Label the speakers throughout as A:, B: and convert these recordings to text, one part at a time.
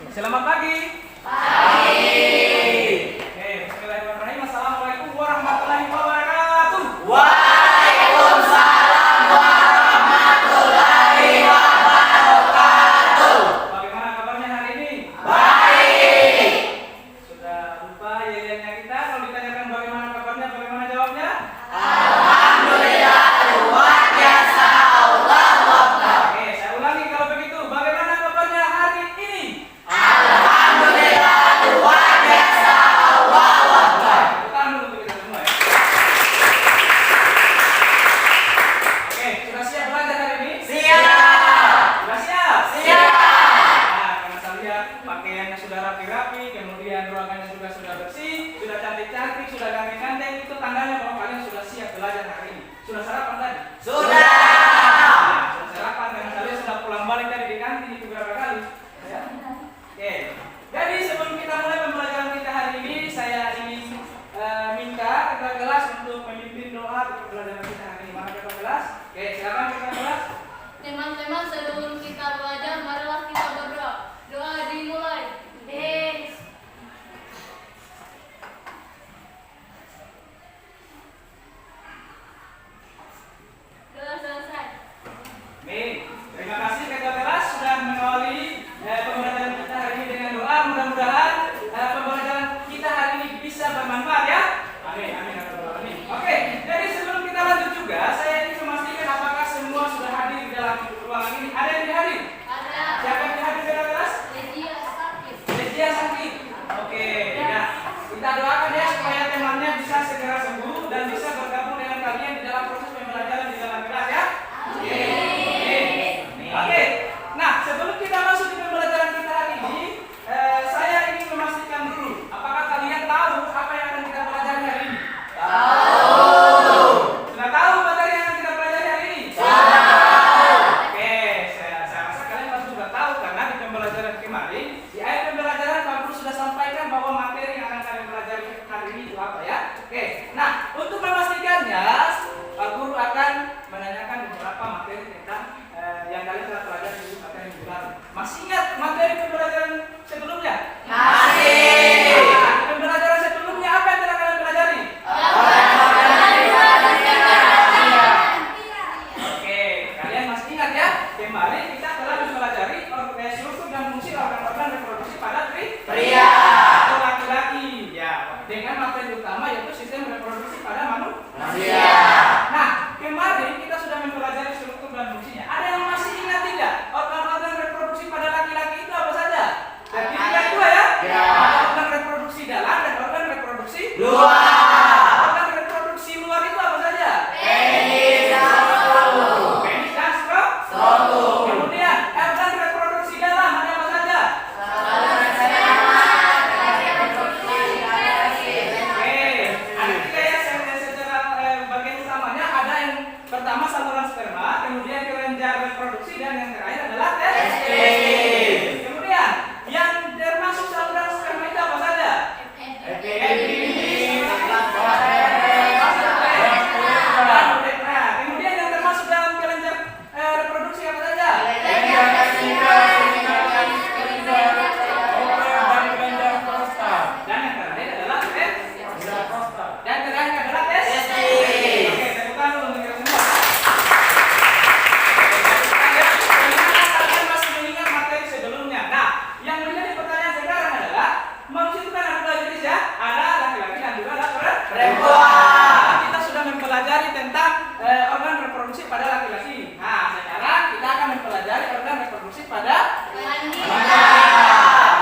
A: Selamat pagi.
B: Pagi.
A: Oke, bismillahirrahmanirrahim. Assalamualaikum warahmatullahi wabarakatuh.
B: Waalaikumsalam warahmatullahi wabarakatuh.
A: Bagaimana kabarnya hari ini?
B: Baik.
A: Sudah lupa yeliannya kita? Kalau ditanyakan bagaimana kabarnya, bagaimana jawabnya?
B: Alhamdulillah luar biasa. Allahu Akbar.
A: Oke, saya ulangi kalau begitu. Bagaimana kabarnya hari ini?
B: Alhamdulillah luar biasa. Allahu Akbar.
A: Tepuk tangan dulu untuk kita semua ya. Oke, sudah siap belajar hari ini?
B: Siap.
A: Sudah siap?
B: Siap.
A: Nah, karena saya lihat pakaiannya sudah rapi-rapi, kemudian ruangannya juga sudah bersih, sudah cantik-cantik, sudah ganteng-ganteng, itu tandanya bahwa kalian sudah siap belajar hari ini. Sudah sarapan tadi?
B: Sudah.
A: Nah, sudah sarapan karena kalian sudah pulang balik tadi di kantin itu berapa kali? Ya. Oke. Jadi sebelum kita mulai pembelajaran kita hari ini, saya ingin minta ketua kelas untuk memimpin doa untuk pembelajaran kita hari ini. Mana ketua kelas? Oke, silakan ketua kelas.
C: Teman-teman, sebelum kita belajar, marilah kita berdoa. Doa dimulai. Doa selesai.
A: Baik, terima kasih ketua kelas sudah mengawali pembelajaran kita hari ini dengan doa. Mudah-mudahan pembelajaran kita hari ini bisa bermanfaat ya. Amin, amin, amin. Oke, jadi sebelum kita lanjut juga, saya ingin memastikan apakah semua sudah hadir di dalam ruangan ini. Ada yang hadir?
C: Ada
A: Siapa yang hadir ketua kelas?
C: Ledia sakit.
A: Ledia sakit. Oke, nah kita doakan ya supaya temannya bisa segera sembuh dan bisa bergabung dengan kalian di dalam proses pembelajaran di dalam kelas ya. Oke, nah sebelum kita masuk di pembelajaran kita hari ini, saya ingin memastikan dulu, apakah kalian tahu apa yang akan kita pelajari hari ini?
B: Tahu.
A: Sudah tahu materi yang akan kita pelajari hari ini?
B: Tahu.
A: Oke, saya rasa kalian pasti sudah tahu karena di pembelajaran kemarin, di ayat pembelajaran Pak Guru sudah sampaikan bahwa materi yang akan kalian pelajari hari ini itu apa ya? Oke, nah untuk memastikannya, Pak Guru akan menanyakan beberapa materi tentang yang kalian telah pelajari di materi minggu lalu. Masih ingat materi pembelajaran sebelumnya?
B: Masih.
A: Nah, di pembelajaran sebelumnya apa yang telah kalian pelajari? Oke, kalian masih ingat ya? Kemarin kita telah mempelajari struktur dan fungsi organ-organ reproduksi pada
B: Pria.
A: atau laki-laki. Ya, dengan materi utama yaitu sistem reproduksi pada
B: Manusia.
A: Nah, kemarin kita sudah mempelajari struktur dan fungsinya. Ada yang masih ingat tidak? Organ-organ reproduksi pada laki-laki itu apa saja? Terdiri dari dua ya?
B: Ya.
A: Ada organ reproduksi dalam dan organ reproduksi
B: Luar.
A: Organ reproduksi luar itu apa saja?
B: Penis dan strom.
A: Penis dan strom.
B: Strom.
A: Kemudian organ reproduksi dalam ada apa saja? Oke, ada tiga ya secara bagian utamanya. Ada yang pertama saluran sperma, kemudian kelenjar reproduksi, dan yang terakhir adalah testis. Kemudian yang termasuk saluran sperma itu apa saja? Nah, kemudian yang termasuk dalam kelenjar reproduksi apa saja? Dan yang terakhir adalah testis. Oke, tepuk tangan dulu untuk kita semua. Bagaimana kalian masih mengingat materi sebelumnya? Nah, yang menjadi pertanyaan sekarang adalah manusia itu kan ada dua jenis ya, ada laki-laki dan juga ada
B: Perempuan.
A: Kita sudah mempelajari tentang organ reproduksi pada laki-laki. Nah, sekarang kita akan mempelajari organ reproduksi pada
B: Wanita.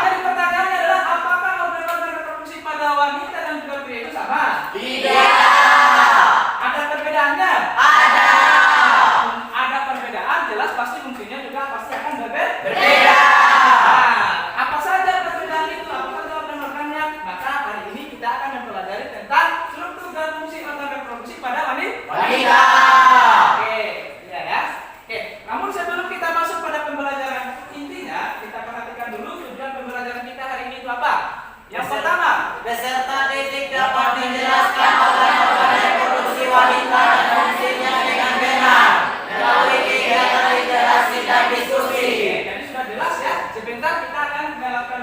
A: Jadi pertanyaannya adalah apakah organ-organ reproduksi pada wanita dan juga pria itu sama?
B: Tidak.
A: Ada perbedaannya?
B: Ada.
A: Ada perbedaan, jelas pasti fungsinya juga pasti akan berbeda.
B: Berbeda.
A: Nah, apa saja perbedaan itu? Apa saja organ-organnya? Maka hari ini kita akan mempelajari tentang struktur dan fungsi organ reproduksi pada
B: Wanita.
A: Oke, ya ya. Oke, namun sebelum kita masuk pada pembelajaran intinya, kita perhatikan dulu tujuan pembelajaran kita hari ini itu apa? Yang pertama,
B: Beserta titik dapat menjelaskan organ-organ reproduksi wanita dan fungsinya dengan benar melalui kegiatan literasi dan diskusi.
A: jadi sudah jelas ya. Sebentar kita akan melakukan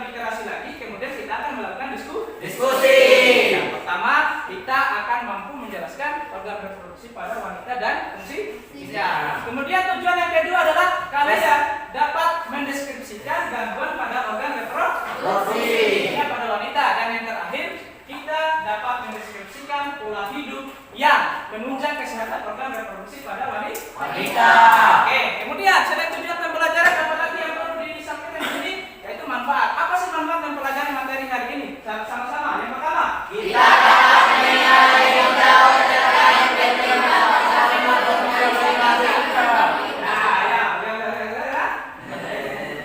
A: Oke, kemudian selain tujuan pembelajaran apa lagi yang perlu disampaikan di sini? Yaitu manfaat. Apa sih manfaat mempelajari materi hari ini? Sama-sama. Yang pertama,
B: Kita dapat mengenal lebih jauh terkait pentingnya berkontribusi masyarakat.
A: nah ya,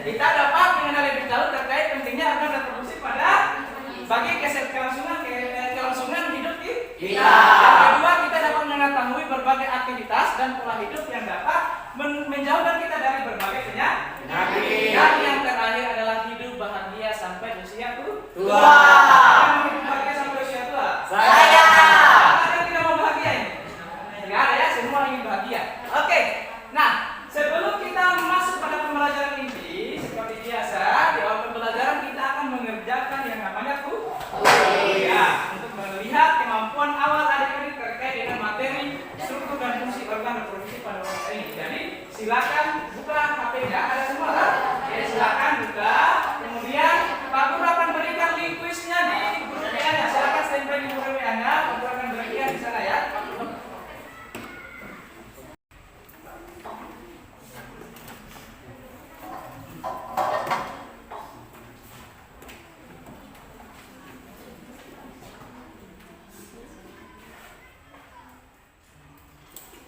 A: kita dapat mengenal lebih jauh terkait pentingnya organ reproduksi pada bagi kelangsungan hidup kita. Yang kedua, kita dapat mengetahui berbagai aktivitas dan pola hidup yang dapat menjauhkan kita dari berbagai penyakit. Dan yang terakhir adalah hidup bahagia sampai usia tua. Yang mau hidup bahagia sampai usia tua?
B: Saya.
A: Ada yang tidak mau bahagia ini? Tidak ada ya, semua ingin bahagia. Oke, nah sebelum kita masuk pada pembelajaran ini, seperti biasa di awal pembelajaran kita akan mengerjakan yang namanya ya, untuk melihat kemampuan awal adik-adik terkait dengan materi struktur dan fungsi organ reproduksi pada wanita ini. Jadi silakan buka HP-nya, ada semua kan? Ya, silakan buka. Kemudian Pak Guru akan berikan link kuisnya di grup WA-nya. Silakan standby di grup WA-nya. Pak Guru akan berikan di sana ya.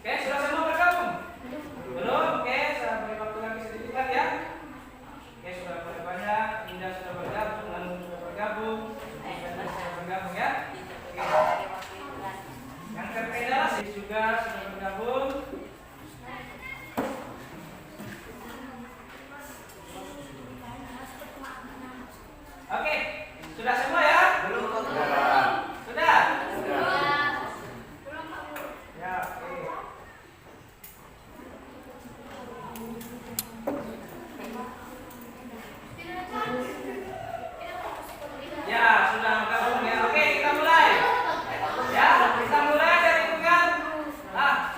A: Oke, sudah semua bergabung? Belum? Oke, saya beri waktu lagi sedikit lagi ya. Oke, sudah banyak. Indah sudah bergabung, Anu sudah bergabung, Indah sudah bergabung ya. Oke. Yang terkait adalah juga sudah bergabung. Oke, sudah semua ya?
B: Belum.
A: Sudah? Ya, oke. Ya, sudah bergabung ya. Oke, kita mulai. Ya, kita mulai dari tugas.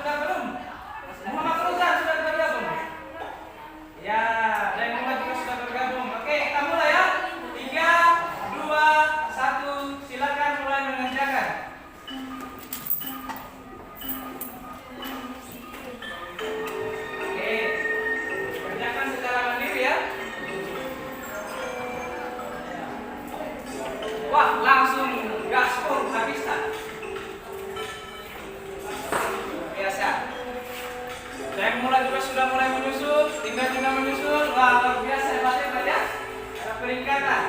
A: Sudah belum? Muhammad Rozan sudah bergabung. Ya, dan Muhammad juga sudah bergabung. Oke, kita mulai ya. 3, 2, 1, silakan mulai mengerjakan. Oke, kerjakan secara mandiri ya. Wah, langsung gaspol habis tak? Biasa. Yang mulai juga sudah mulai menyusul, tinggal menyusul. Wah, luar biasa hebat ya. Ada peningkatan.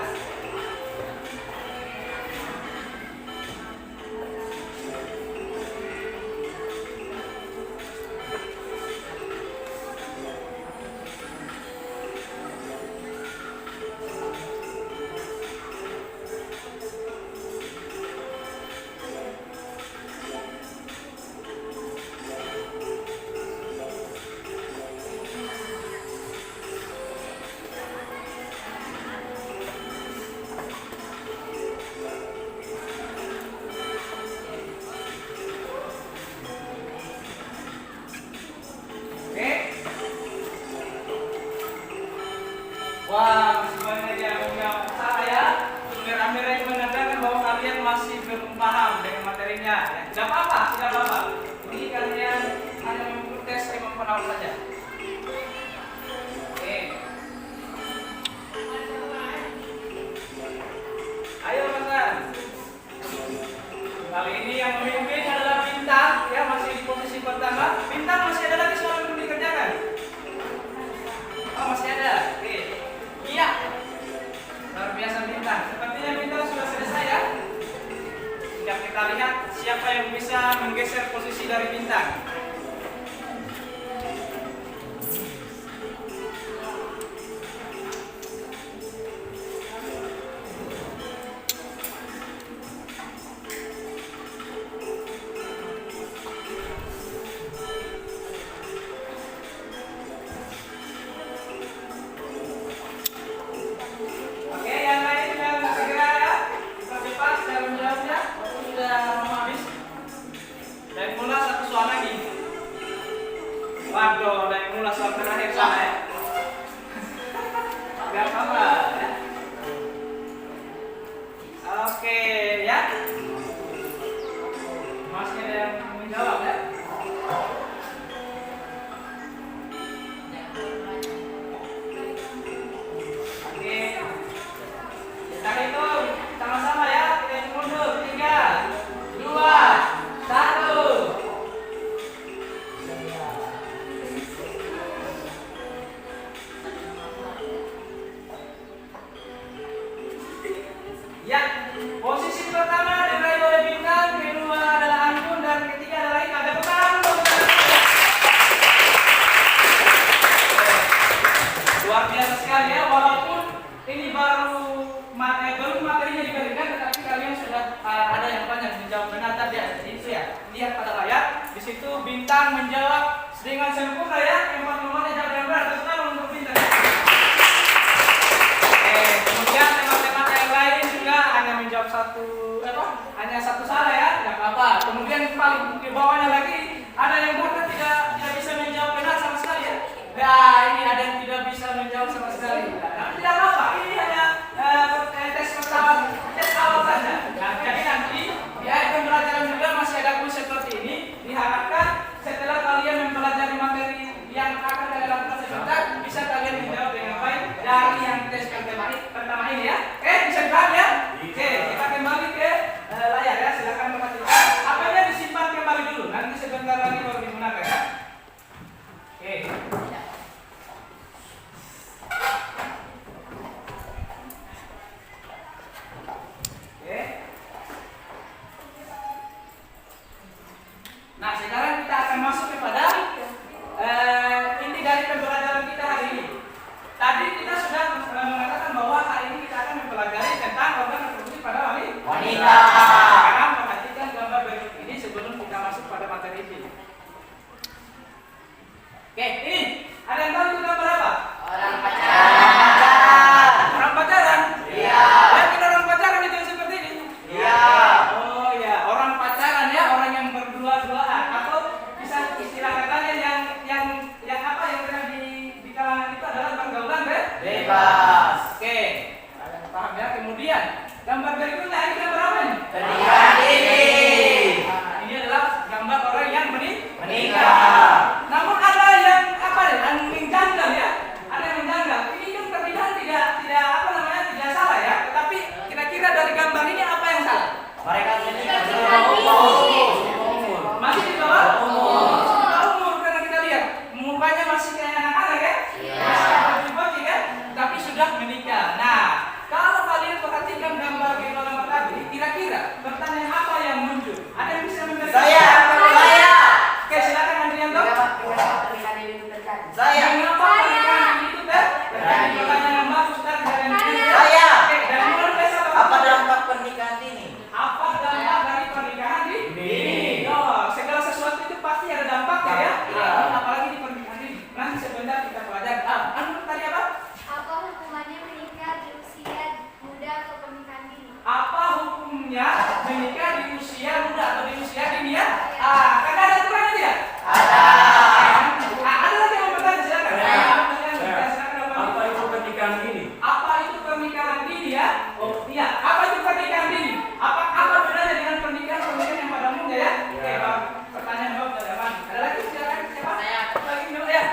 A: Oke. Wah, masih banyak yang menjawab saya. Merah-merah itu menandakan bahwa kalian masih belum paham dengan materinya. Ya, tidak apa-apa, tidak apa-apa. Ini kalian hanya mengikuti tes kemampuan awal saja. Oke. Ayo, Mas. Kali ini yang memimpin adalah Bintang, ya masih di posisi pertama. Bintang, masih ada lagi soal yang belum dikerjakan? Oh, masih ada. Oke. Iya. Luar biasa Bintang. Sepertinya Bintang sudah selesai ya. Tinggal kita lihat siapa yang bisa menggeser posisi dari Bintang. Oke, yang lain yang segera ya. Kita cepat cara menjawabnya. Waktu sudah mau habis. Dan mula satu soal lagi. Waduh, dan mula soal terakhir sana ya. Gak apa-apa ya. Oke ya. Masih ada yang menjawab ya. dengan sempurna ya. Empat nomornya jawab yang benar. Tepuk tangan untuk pintar. Kemudian teman-teman yang lain juga hanya menjawab hanya satu salah ya, tidak apa-apa. Kemudian paling di bawahnya lagi ada yang bahkan tidak bisa menjawab benar sama sekali ya. Nah, ini ada yang tidak bisa menjawab sama sekali. Nah, tidak apa-apa. Ini hanya tes pertama, tes awal saja. Nah, jadi nanti di akhir pembelajaran juga masih ada kuis seperti ini. Diharapkan setelah kalian mempelajari materi yang akan kalian lakukan sebentar, bisa kalian menjawab dengan baik dari yang tes pertama ini ya. Bisa dipaham ya? Oke, kita kembali ke layar ya. Silakan perhatikan. Apanya disimpan kembali dulu. Nanti sebentar lagi baru digunakan ya. Oke. Nah, sekarang kita akan masuk kepada inti dari pembelajaran kita hari ini. Tadi kita sudah mengatakan bahwa hari ini kita akan mempelajari tentang organ reproduksi pada wanita. Sekarang perhatikan gambar berikut ini sebelum kita masuk pada materi ini. Oke, ini ada yang tahu itu gambar apa?
B: Orang pacaran.
A: Orang pacaran?
B: Iya.
A: Yakin orang pacaran itu yang seperti ini?
B: Iya.
A: Oh ya, orang pacaran ya, orang yang berdua-duaan atau bisa istilah katanya yang apa yang pernah di kalangan itu adalah pergaulan
B: Bebas.
A: Oke, kalian paham ya. Kemudian gambar berikutnya ini gambar apa ini?
B: Pernikahan dini.
A: Nah, ini adalah gambar orang yang
B: Menikah.
A: Namun ada yang apa nih? Yang janggal ya. Ada yang menjanggal. Ini kan pernikahan tidak salah ya. Tetapi kira-kira dari gambar ini apa yang salah?
B: Mereka menikah di bawah umur.
A: Masih di bawah
B: Umur.
A: Di bawah umur karena kita lihat mukanya masih kayak anak-anak ya.
B: Iya.
A: Masih bocil kan? Tapi sudah menikah. Nah, kalau kalian perhatikan gambar kedua tadi, kira-kira pertanyaan apa yang muncul? Ada yang bisa memberikan?
B: Saya.
A: Oke, silakan Andrianto.
B: Saya.
A: Mengapa pernikahan itu terjadi? Pertanyaan yang bagus dari Andrianto.
B: Saya.
A: Oke, dari mulai desa
B: Apa dampak pernikahan dini?
A: Apa dampak dari pernikahan dini? Oh, segala sesuatu itu pasti ada dampaknya ya.
B: Iya.
A: Apalagi di pernikahan dini. Nanti sebentar kita pelajari. Tadi apa?
C: Apa hukumannya menikah di usia muda atau pernikahan dini?
A: Apa hukumnya menikah di usia muda atau di usia dini ya? Kan ada aturannya tidak?
B: Ada.
A: Ada lagi yang bertanya silakan.
D: Apa itu pernikahan dini?
A: Apa itu pernikahan dini ya? Oh iya, apa itu pernikahan dini? Apa bedanya dengan pernikahan yang pada umumnya ya? Oke, Bang. Pertanyaan Bang dari Bang. Ada lagi silakan siapa?
B: Saya.
A: Lagi dulu ya.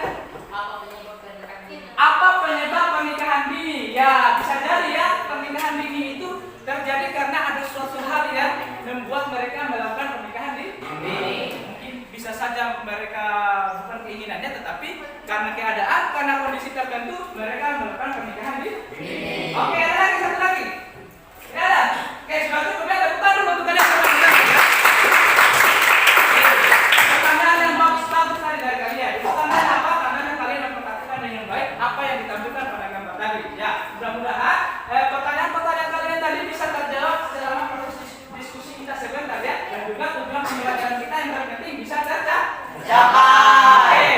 B: Apa penyebab pernikahan dini?
A: Apa penyebab pernikahan dini? Ya, bisa jadi ya pernikahan dini itu terjadi karena ada suatu hal yang membuat mereka melakukan pernikahan dini. Mungkin bisa saja mereka bukan keinginannya, tetapi karena keadaan, karena kondisi tertentu mereka melakukan pernikahan dini. Oke, ada lagi satu lagi. Tidak ada. Oke, sudah cukup ya. Tepuk tangan untuk kalian semua. Pertanyaan yang bagus tadi dari kalian. Pertanyaan apa? Karena kalian memperhatikan dengan baik apa yang ditampilkan pada gambar tadi. Ya, mudah-mudahan pertanyaan-pertanyaan kalian tadi bisa terjawab selama proses diskusi kita sebentar ya. Dan juga tujuan pembelajaran kita yang terpenting bisa
B: Tercapai.
A: Oke.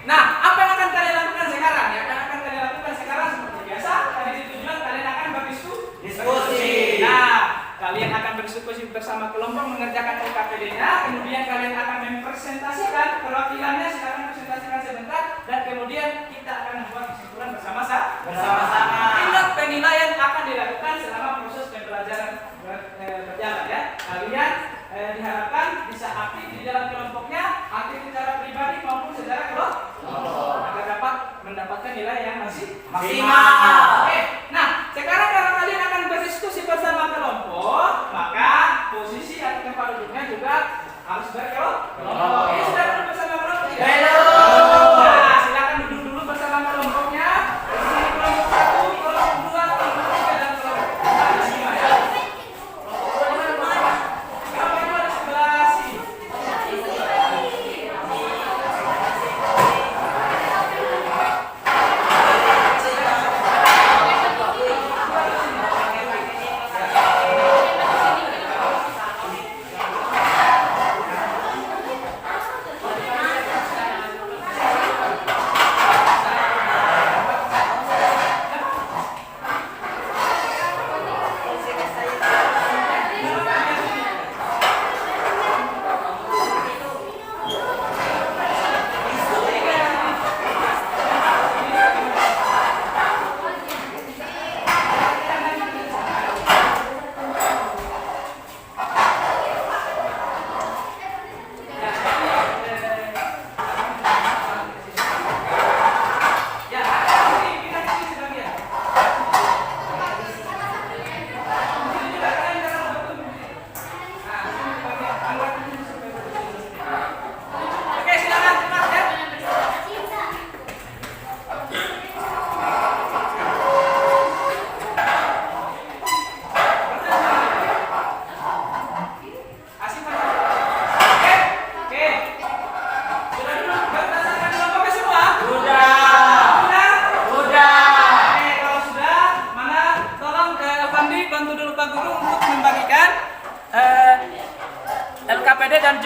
A: Nah, apa yang akan kalian lakukan sekarang? Yang akan kalian lakukan sekarang seperti biasa. Tadi tujuan kalian akan
B: Diskusi.
A: Nah, kalian akan berdiskusi bersama kelompok mengerjakan LKPD-nya, kemudian kalian akan mempresentasikan perwakilannya, silakan presentasikan sebentar, dan kemudian kita akan membuat kesimpulan
B: Bersama-sama.
A: Ingat, penilaian akan dilakukan selama proses pembelajaran berjalan ya. Kalian diharapkan bisa aktif di dalam kelompoknya, aktif secara pribadi maupun secara kelompok, agar dapat mendapatkan nilai yang
B: Maksimal.
A: Oke, nah sekarang karena kalian akan berdiskusi bersama kelompok, maka posisi atau tempat duduknya juga harus berkelompok. Ini sudah duduk bersama kelompok tidak?
B: Belum.
A: Nah, silakan duduk dulu bersama kelompoknya. Bersama kelompok 1, kelompok 2, kelompok 3, dan kelompok 5 ya. Kelompok 2 di sebelah sini.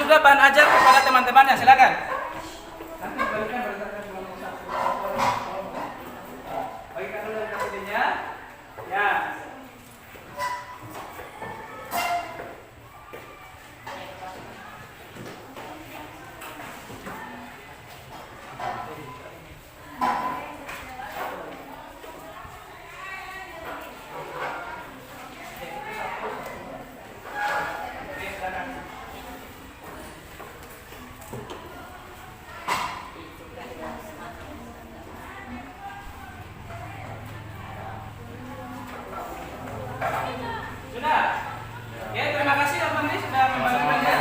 A: juga bahan ajar kepada teman-temannya. Silakan. Nanti berikan berdasarkan kelompok 1. Bagikan dulu presidennya. Ya. Sudah? Oke, terima kasih Abang nih sudah membantunya.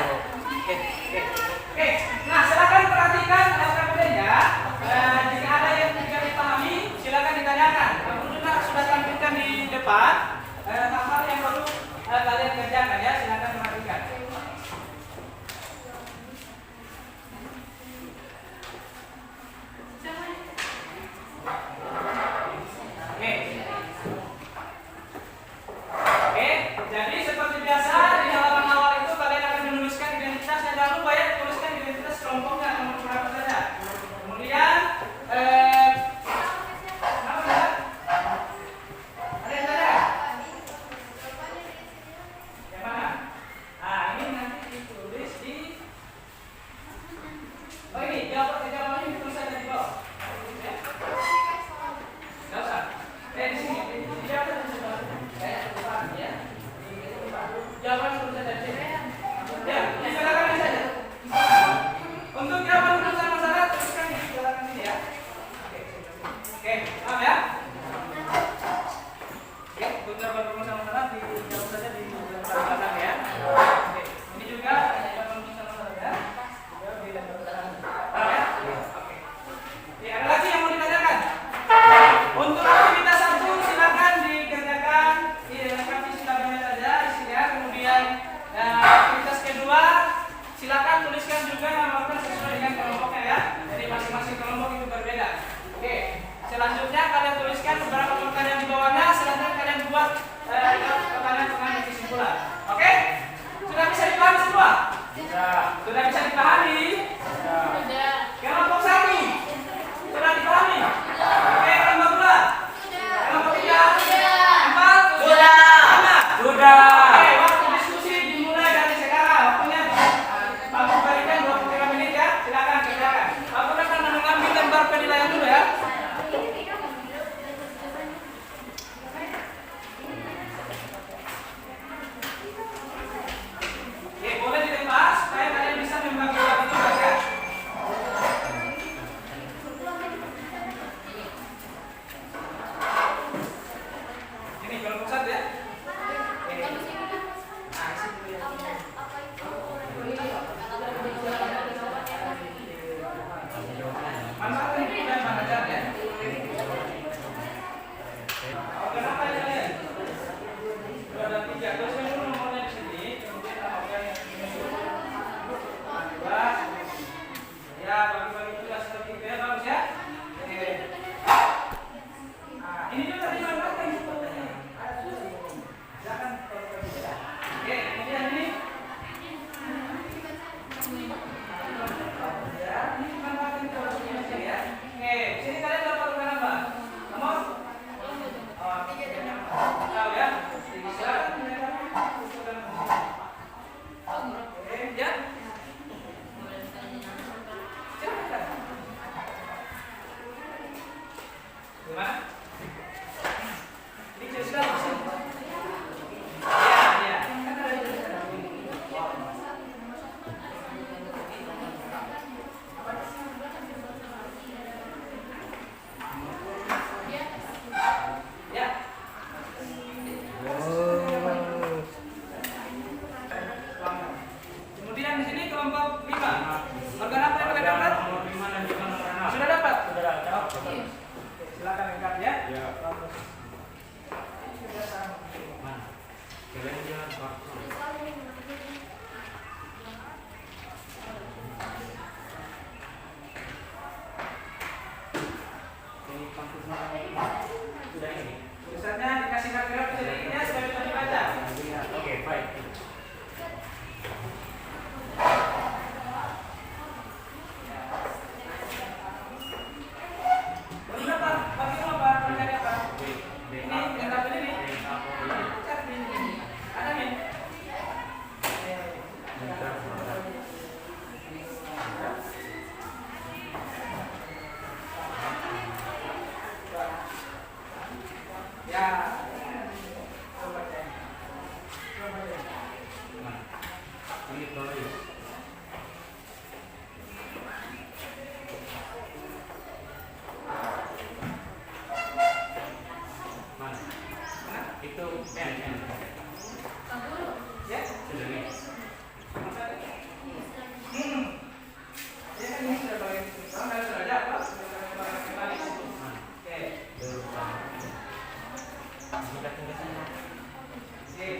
A: Oke. Nah, silakan perhatikan LKPD-nya. Jika ada yang tidak dipahami, silakan ditanyakan. Abang sudah tampilkan di depan. Hal-hal yang perlu kalian kerjakan ya, silakan perhatikan. Oke, jadi seperti biasa di halaman awal itu kalian akan menuliskan identitas. Jangan lupa ya, tuliskan identitas kelompoknya nomor berapa saja. Kemudian apa ya? Ada yang tanya? Yang mana? Ah, ini nanti ditulis di. Oh ini jawabannya ditulis saja di bawah. Ya. Nggak usah. Di sini. Dijawab di bawah. Ya. Jawaban dulu saja di sini. Ya, silakan saja. Untuk jawaban urusan masalah tuliskan di belakang sini ya. Oke, paham ya? Oke, untuk jawaban urusan masalah dijawab saja di belakang ya. Oke, ini juga jawaban urusan masalah ya. Dijawab di belakang. Paham ya? Oke. Ya, ada lagi yang mau ditanyakan? Untuk aktivitas 1 silakan dikerjakan dilengkapi silabannya saja isinya. Kemudian aktivitas kedua silakan tuliskan juga namakan sesuai dengan kelompoknya ya. Jadi masing-masing kelompok itu berbeda. Oke. Selanjutnya kalian tuliskan beberapa pertanyaan di bawahnya. Selanjutnya kalian buat pertanyaan-pertanyaan kesimpulan. Oke? Sudah bisa dipahami semua? Sudah bisa dipahami?
C: Sudah.
A: Kelompok 1 sudah dipahami? Oke, kelompok 2. Kelompok 3. 4.
B: Sudah.
A: 5.
D: Sudah.
A: Oke, waktu diskusi dimulai dari sekarang. Waktunya Pak berikan 23 menit ya. Silakan kerjakan. Pak akan mengambil lembar penilaian dulu ya. Oke, boleh dilepas supaya kalian bisa membagi tugas ya. Ini kelompok 1 ya. Manfaatkan ini dan mengajar ya. Kenapa ya kalian? Sudah ada 3. Tuliskan dulu nomornya di sini. Kemudian tambahkan yang ini. Coba. Ya, bagi-bagi tugas seperti itu ya, bagus ya. Oke. Nah, ini juga dimanfaatkan sebetulnya. Silakan. Oke, kemudian ini. Ya, ini manfaatkan kalau sini ya. Oke, sini kalian dapat tugas apa? Nomor? Oh, tahu ya. Silakan tuliskan. Oke, ya. Silakan. Gimana? Ini jelaskan di sini. Ya. Coba cek. Coba cek.
D: Nah, ini tulis. Mana? Itu N.
C: Pak Guru.
A: Ya.
D: Sudah nih.
A: Ya kan ini sudah bagian sekarang sudah ada apa? Sudah bagian kembali. Oke.
D: Kita tinggal sana.
A: Sip.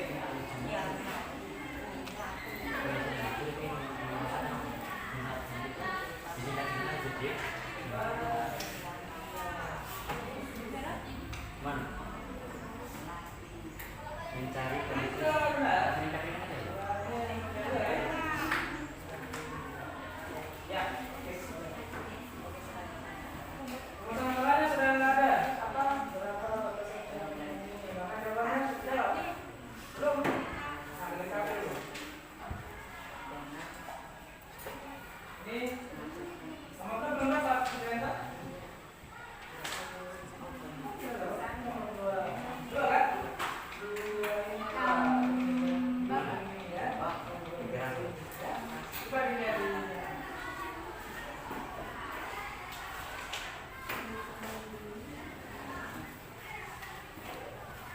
D: Man, mencari kondisi
A: Itu benar.
D: meningkatkan aja ya.
A: Ya. Oke. Masalahnya sudah nggak ada. Apa? Berapa? Jawabannya sudah. Belum. Nah, dilengkapi dulu. Ini nomor belum dapat, sudah enggak? Dua kan? Dua ini ya. Coba dilihat dulu.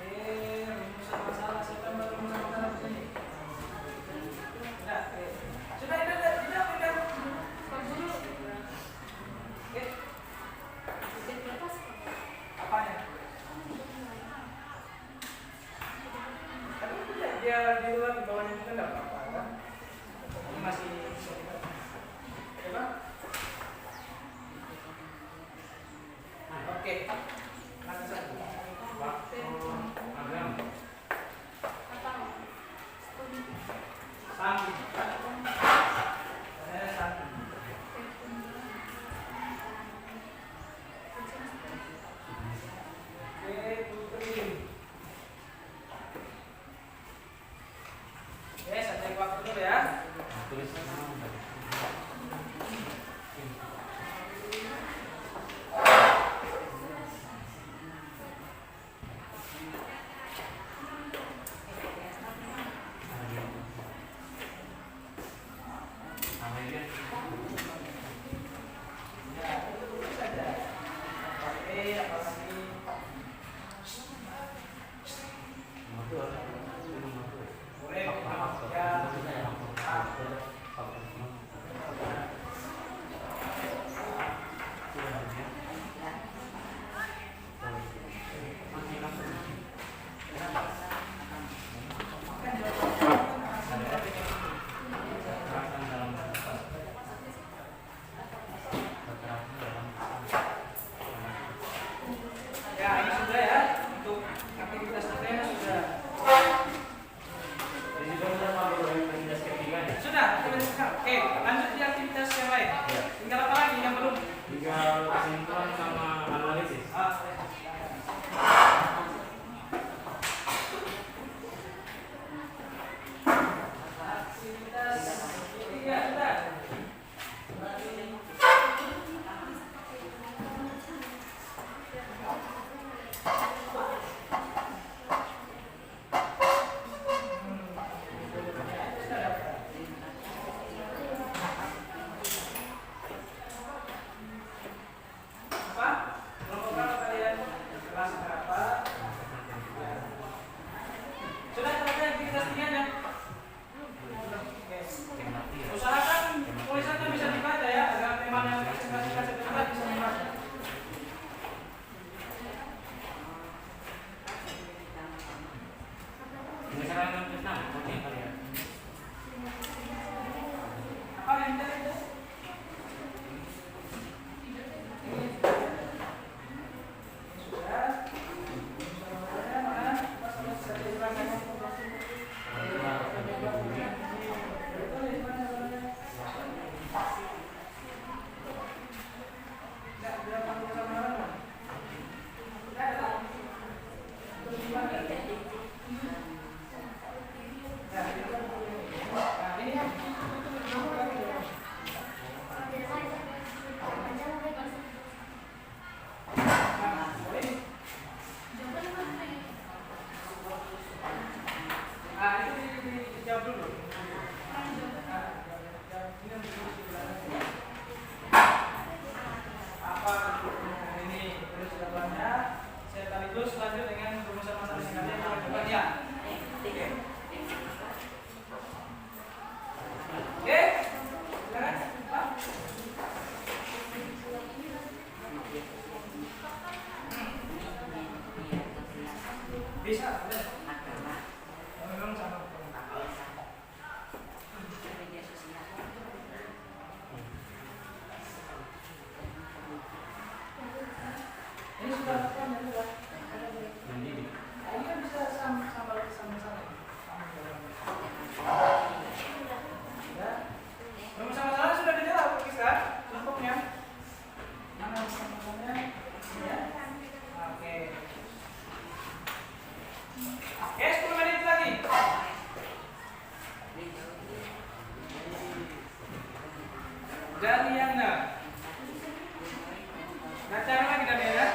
A: Rumusan masalah siapa yang rumusan masalah di sini? Sudah tidak.
C: Pak Guru.
A: Oke,
C: Udah lepas.
A: apanya? Tapi tidak dia di luar di bawahnya kita tidak apa-apa kan? Ini masih bisa kita. Coba. Oke. Langsung.
D: Waktu agam.
C: Apa?
A: Samping. Samping. Oke, Putri. Oke, saya cek waktu dulu ya.
D: Tulisnya sama.
A: Ya, itu dulu saja. Oke, apalagi boleh ya. Ya, ini sudah ya. Untuk aktivitas tertentu sudah. Sudah, aktivitas. Oke, lanjut di aktivitas yang lain. Tinggal apa lagi yang belum?
D: Tinggal kesimpulan sama analisis.
A: Aktivitas ketiga sudah. Apa? Kelompok berapa kalian? Kelas berapa? Sudah selesai aktivitas tiganya? Oke. Usahakan tulisannya bisa dibaca ya, agar teman yang presentasikan sebentar bisa membaca.
D: Misalkan Vietnam, oke kalian.
A: Apa yang dicari itu? Sudah. Mana? Pas bisa diterangkan. Ya, Bisa, boleh.
B: agama,
A: Memang sama.
B: media sosial.
A: Ini sudah kan ya sudah.
D: Mendidik.
A: Ini kan bisa sama. Ya. Belum sama-sama sudah dijawab kita contohnya. Mana sama-samanya? Ya. Oke. Oke, 10 menit lagi. Daniana. Baca lagi Daniana.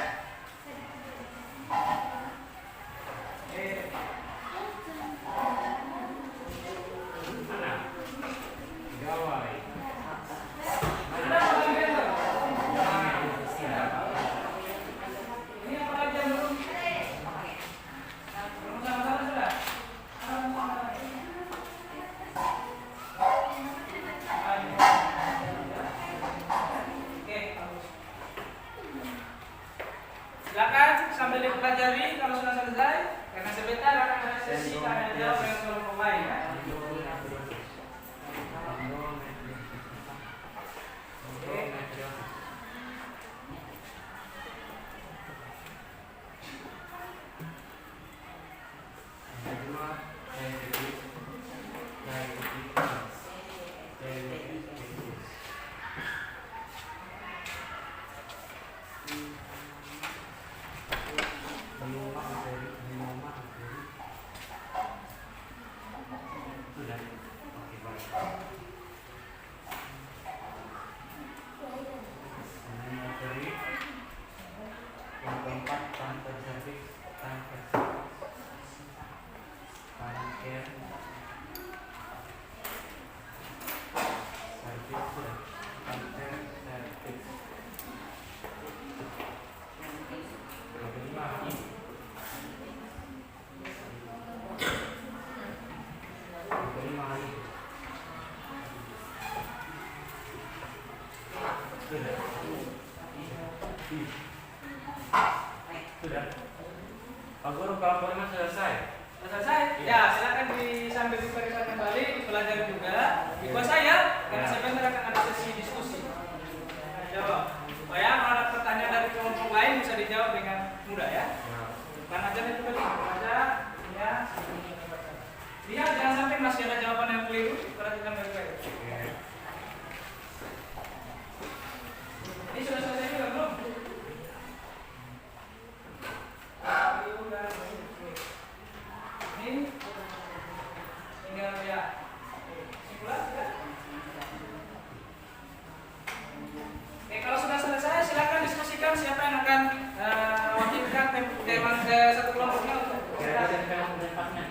D: Mana? Gawai.
A: Sudah mulai belajar. Ini yang belajar belum? Belum sama-sama sudah? Oke, bagus. Silakan sambil dipelajari kalau sudah selesai. Karena sebentar akan ada sesi tanya jawab dengan kelompok lain ya.
D: Sudah. Oke, baik. Ini materi yang keempat, transfer service, transfer care, service sudah, transfer service. Yang kelima ini. Yang kelima ini. Sudah. Sudah. Pak Guru, kalau format selesai.
A: Sudah selesai? Ya, silakan sambil diperiksa kembali, dipelajari juga. Dikuasai ya, karena sebentar akan ada sesi diskusi. Jawab. Supaya kalau ada pertanyaan dari kelompok lain bisa dijawab dengan mudah ya. Bukan aja itu tadi, baca ya. Lihat jangan sampai masih ada jawaban yang keliru, perhatikan baik-baik. Ini sudah selesai juga belum? Ini tinggal ya. Simpulan sudah. Oke, kalau sudah selesai silakan diskusikan siapa yang akan mewakilkan tema satu kelompoknya untuk
D: Saya ada yang pendapatnya.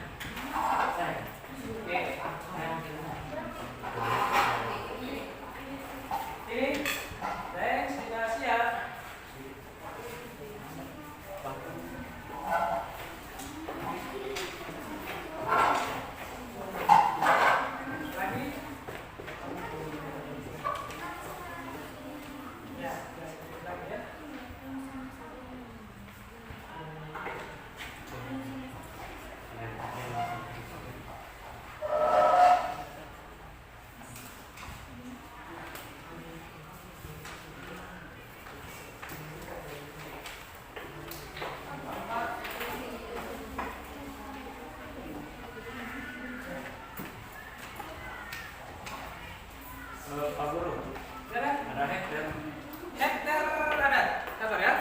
D: Saya.
A: Oke. Ini, thanks, sudah siap. Lagi. Ya, sedikit lagi ya.
D: Pak Guru,
A: Silakan.
D: ada header.
A: Hektar ada, sabar ya.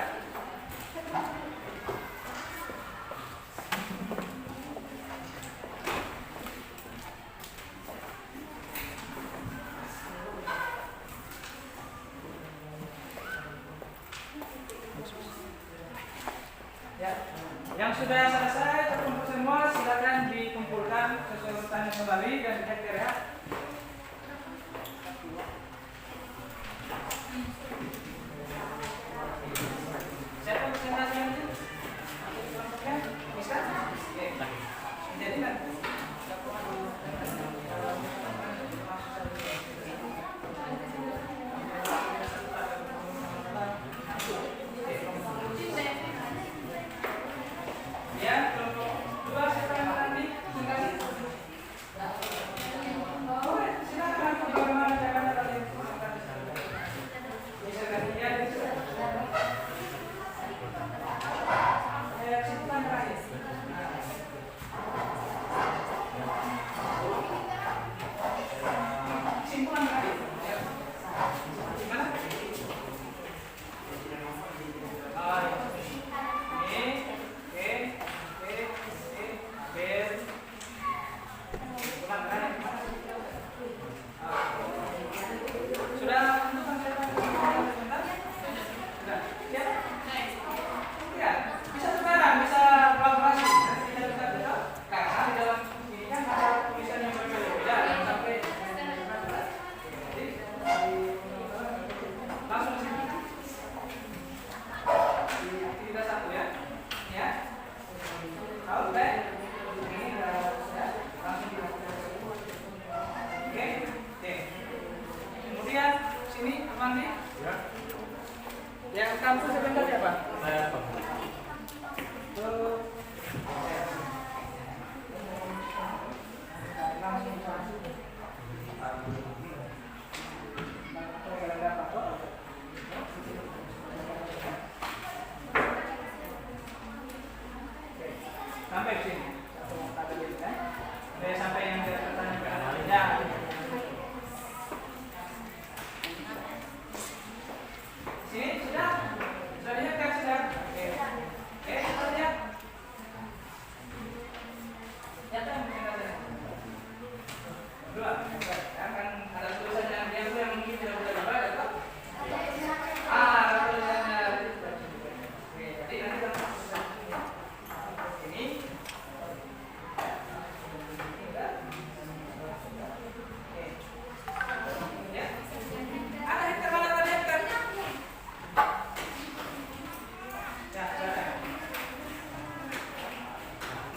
A: Ya, yang sudah selesai terkumpul semua silakan dikumpulkan sesuai urutannya kembali dan dihektar ya. Siapa presentasi nanti? Kelompoknya bisa? Oke. Jadi kan. Ya, kelompok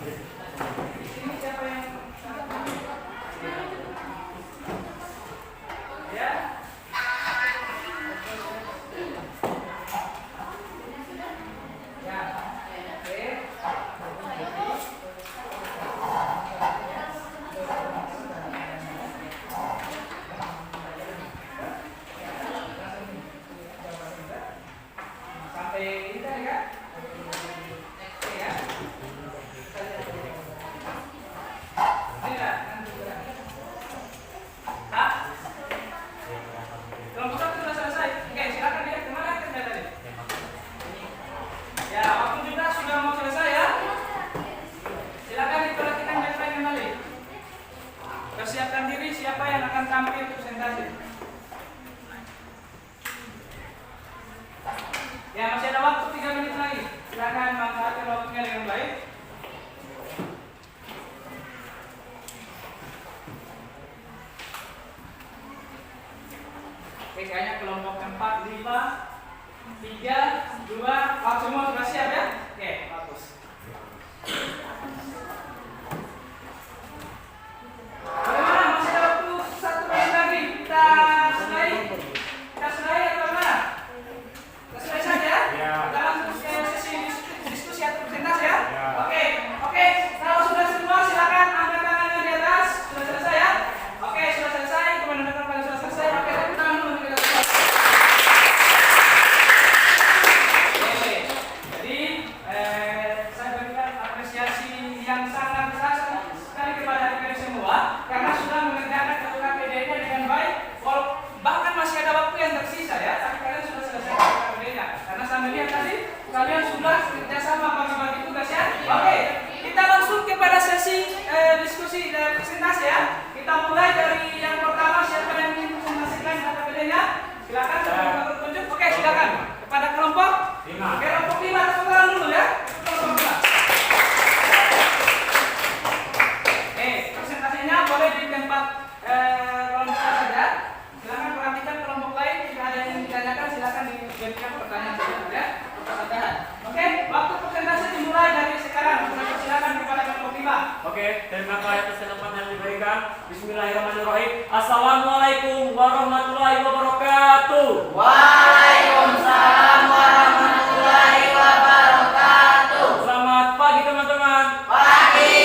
A: Di sini siapa yang ya? Ya. Oke. Sampai ini tadi kan? Oke ya. Ini lah, nanti berang. Hah? Kelompok satu sudah selesai. Oke, silakan lihat kemana kerja tadi. Ya, waktu juga sudah mau selesai ya. Silakan diperhatikan baik-baik kembali. Persiapkan diri siapa yang akan tampil presentasi. Ya, masih ada waktu 3 menit lagi. Silakan manfaatkan waktunya dengan baik. Oke, kayaknya kelompok 4, 5, 3, 2, semua sudah siap ya? Oke, bagus. Bagaimana? Masih ada waktu 1 menit lagi. Kita sudahi atau mana? Kita sudahi saja?
D: Ya.
A: Kita langsung ke sesi diskusi atau presentasi ya?
D: Ya.
A: Oke. Kalau sudah semua silakan angkat tangannya di atas. Sudah selesai ya? Oke, sudah selesai. Kemudian kalau sudah selesai, oke, tepuk tangan dulu kita selesai. Oke. Jadi saya berikan apresiasi yang sangat besar sekali kepada kalian semua karena sudah mengerjakan KPD-nya dengan baik. Bahkan masih ada waktu yang tersisa ya, tapi kalian sudah selesai KPD-nya. Karena saya melihat tadi kalian sudah kerjasama bagi-bagi tugas ya. Oke, kita langsung kepada sesi diskusi dan presentasi ya. Kita mulai dari yang pertama, siapa yang ingin presentasikan KPD-nya? Silakan, tunjuk. Oke, silakan kepada kelompok
D: 5.
A: Kelompok 5, tepuk tangan dulu ya. Kelompok 5. Presentasinya boleh di tempat kelompok saja. Silakan perhatikan kelompok lain. Jika ada yang ditanyakan, silakan diberikan pertanyaan saja ya. Pertanyaan. Oke, waktu presentasi dimulai dari sekarang. Silakan kepada kelompok 5.
D: Oke, terima kasih atas kesempatan yang diberikan. Bismillahirrahmanirrahim. Assalamualaikum warahmatullahi wabarakatuh.
B: Waalaikumsalam warahmatullahi wabarakatuh.
D: Selamat pagi teman-teman.
B: Pagi.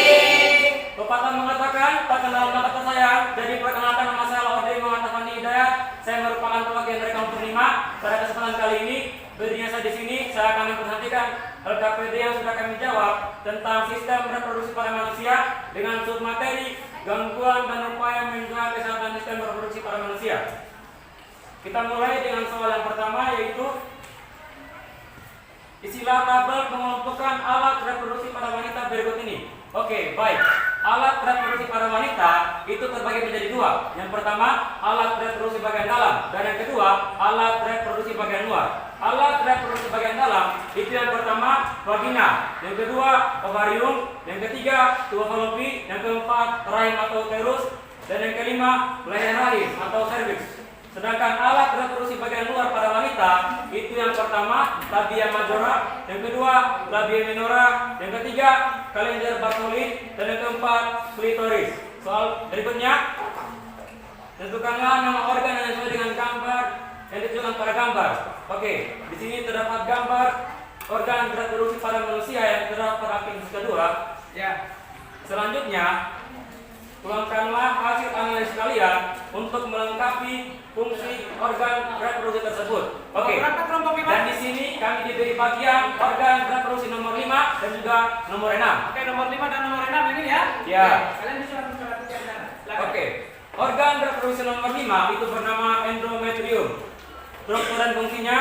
D: Pepatah mengatakan, tak kenal maka tak sayang. Jadi perkenalkan, nama saya Laudri Muhammad Afandi Hidayat. Saya merupakan perwakilan dari kelompok 5. Pada kesempatan kali ini, berdirinya saya di sini, saya akan mempresentasikan LKPD yang sudah kami jawab tentang sistem reproduksi pada manusia dengan submateri gangguan dan upaya menjaga kesehatan sistem reproduksi pada manusia. Kita mulai dengan soal yang pertama, yaitu istilah tabel mengelompokkan alat reproduksi pada wanita berikut ini. Oke, baik. Alat reproduksi pada wanita itu terbagi menjadi 2. Yang pertama, alat reproduksi bagian dalam, dan yang kedua, alat reproduksi bagian luar. Alat reproduksi bagian dalam itu yang pertama vagina, yang kedua ovarium, yang ketiga tuba fallopi, yang keempat rahim atau uterus, dan yang kelima leher rahim atau cervix. Sedangkan alat reproduksi bagian luar pada wanita itu yang pertama labia majora, yang kedua labia minora, yang ketiga kelenjar Bartholin, dan yang keempat klitoris. Soal berikutnya, tentukanlah nama organ yang sesuai dengan gambar yang ditunjukkan pada gambar. Oke, di sini terdapat gambar organ reproduksi pada manusia yang terdapat pada aktivitas kedua.
A: Ya.
D: Selanjutnya, tuangkanlah hasil analisis kalian untuk melengkapi fungsi organ reproduksi tersebut. Oke.
A: Berapa kelompok 5?
D: Dan di sini kami diberi bagian organ reproduksi nomor 5 dan juga nomor 6.
A: Oke, nomor 5 dan nomor 6 ini ya.
D: Ya.
A: Oke, kalian bisa memperhatikan di sana. Silakan.
D: Oke. Organ reproduksi nomor 5 itu bernama endometrium. Struktur dan fungsinya,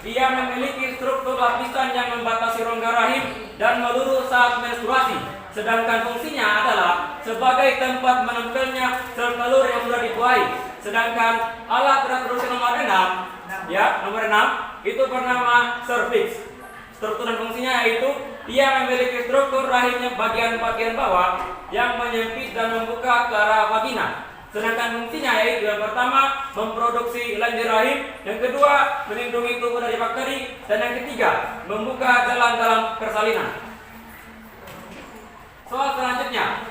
D: dia memiliki struktur lapisan yang membatasi rongga rahim dan melurus saat menstruasi. Sedangkan fungsinya adalah sebagai tempat menempelnya sel telur yang sudah dituai. Sedangkan alat reproduksi nomor 6, ya, nomor 6 itu bernama cervix. Struktur dan fungsinya yaitu ia memiliki struktur rahimnya bagian bawah yang menyempit dan membuka ke arah vagina. Sedangkan fungsinya yaitu yang pertama memproduksi lendir rahim, yang kedua melindungi tubuh dari bakteri, dan yang ketiga membuka jalan dalam persalinan. Soal selanjutnya,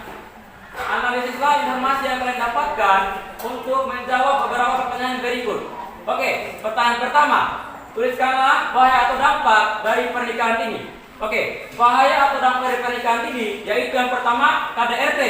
D: analisislah informasi yang kalian dapatkan untuk menjawab beberapa pertanyaan berikut. Oke, pertanyaan pertama, tuliskanlah bahaya atau dampak dari pernikahan dini. Oke, bahaya atau dampak dari pernikahan dini yaitu yang pertama KDRT.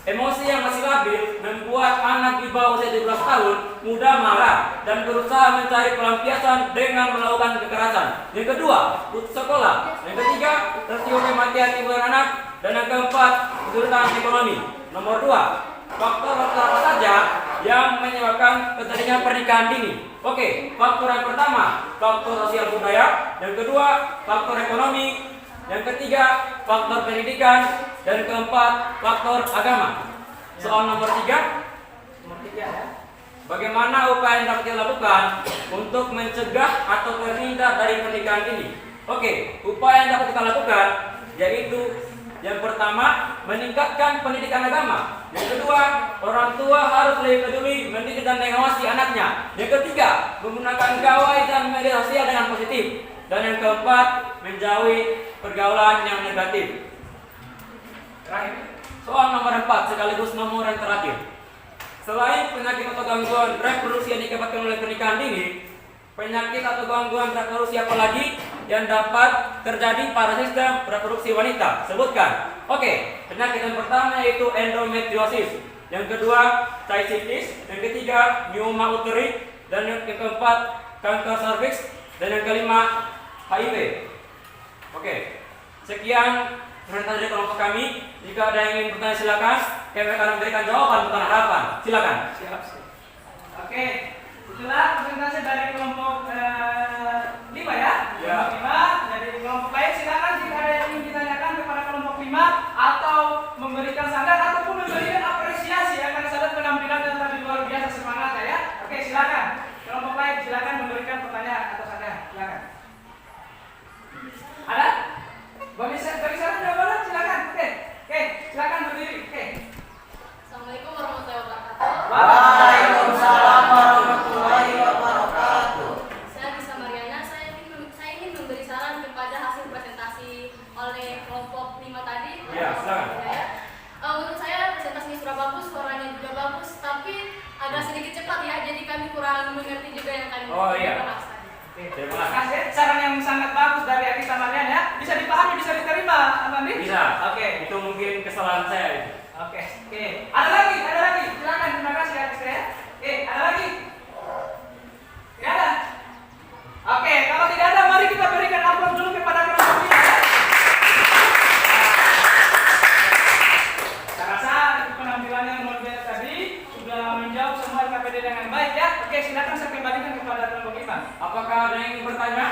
D: Emosi yang masih labil membuat anak di bawah usia 17 tahun mudah marah dan berusaha mencari pelampiasan dengan melakukan kekerasan. Yang kedua, putus sekolah. Yang ketiga, resiko kematian ibu dan anak. Dan yang keempat, kesulitan ekonomi. Nomor 2, faktor-faktor apa saja yang menyebabkan terjadinya pernikahan dini? Oke, faktor yang pertama, faktor sosial budaya. Yang kedua, faktor ekonomi. Yang ketiga, faktor pendidikan. Dan keempat, faktor agama. Soal nomor 3.
A: Nomor 3 ya.
D: Bagaimana upaya yang dapat dilakukan untuk mencegah atau terhindar dari pernikahan dini? Oke, upaya yang dapat kita lakukan yaitu yang pertama, meningkatkan pendidikan agama. Yang kedua, orang tua harus lebih peduli mendidik dan mengawasi anaknya. Yang ketiga, menggunakan gawai dan media sosial dengan positif. Dan yang keempat, menjauhi pergaulan yang negatif. Terakhir, soal nomor 4 sekaligus nomor yang terakhir. Selain penyakit atau gangguan reproduksi yang diakibatkan oleh pernikahan dini, penyakit atau gangguan reproduksi apa lagi yang dapat terjadi pada sistem reproduksi wanita? Sebutkan. Oke, penyakit yang pertama yaitu endometriosis. Yang kedua, cystitis. Yang ketiga, myoma uteri. Dan yang keempat, kanker serviks. Dan yang kelima, HIV. Oke, sekian presentasi dari kelompok kami. Jika ada yang ingin bertanya silakan. Kami akan memberikan jawaban bukan harapan. Silakan.
A: Siap. Oke, itulah presentasi dari kelompok 5 ya.
D: Ya.
A: Kelompok 5 dari kelompok lain silakan jika ada yang ingin ditanyakan kepada kelompok 5 atau memberikan saran ataupun memberikan apresiasi akan saran penampilan yang tadi luar biasa semangatnya ya. Oke, silakan. Kelompok lain silakan memberikan pertanyaan atau saran. Silakan. Ada? Bagi saran jawaban silakan. Oke, silakan berdiri. Oke.
C: Assalamualaikum warahmatullahi wabarakatuh.
B: Waalaikumsalam warahmatullahi wabarakatuh.
C: Saya Bisa Mariana. Saya ingin memberi saran kepada hasil presentasi oleh kelompok 5 tadi.
D: Ya, silakan.
C: Menurut saya presentasinya sudah bagus, suaranya juga bagus, tapi agak sedikit cepat ya, jadi kami kurang mengerti juga yang kami
D: Oh, iya.
C: bahas tadi.
A: Oke,
D: Terima
A: terima
D: kasih.
A: kasih. Saran yang sangat bagus dari Akita Marian ya. Bisa dipahami, bisa diterima, Andi?
D: Bisa.
A: Oke.
D: Itu mungkin kesalahan saya.
A: Oke. Ada lagi. Silakan. Terima kasih Akita ya. Oke, ada lagi. Tidak ada. Oke, kalau tidak ada, mari kita berikan aplaus dulu kepada kelompok kita ya. Saya rasa penampilan yang luar biasa tadi sudah menjawab semua KPD dengan baik ya. Oke, silakan saya kembalikan kepada kelompok kita.
D: Apakah ada yang ingin bertanya?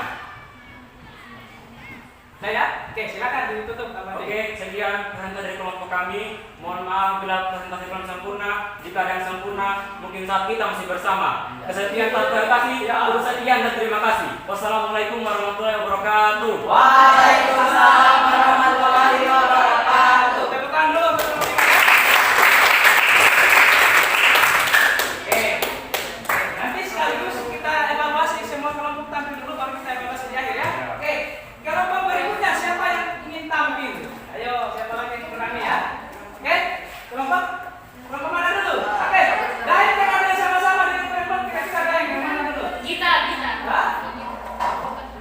A: Nah ya, oke silakan ditutup Pak Bandi.
D: Oke, sekian presentasi dari kelompok kami. Mohon maaf bila presentasi belum sempurna. Jika ada yang sempurna, mungkin saat kita masih bersama. Kesekian, terima kasih. Terus sekian dan terima kasih. Wassalamualaikum warahmatullahi wabarakatuh.
B: Waalaikumsalam warahmatullahi wabarakatuh.
A: Tepukan dulu untuk kelompok kita. Oke. Nanti sekaligus kita evaluasi semua kelompok tampil dulu baru kita evaluasi di akhir ya. Oke. Kelompok berikutnya siapa yang ingin tampil? Ayo, siapa lagi yang berani ya? Oke. Kelompok mana dulu? Oke. Dahin yang ada sama-sama di kelompok kita dahin yang mana dulu?
C: Kita.
A: Hah?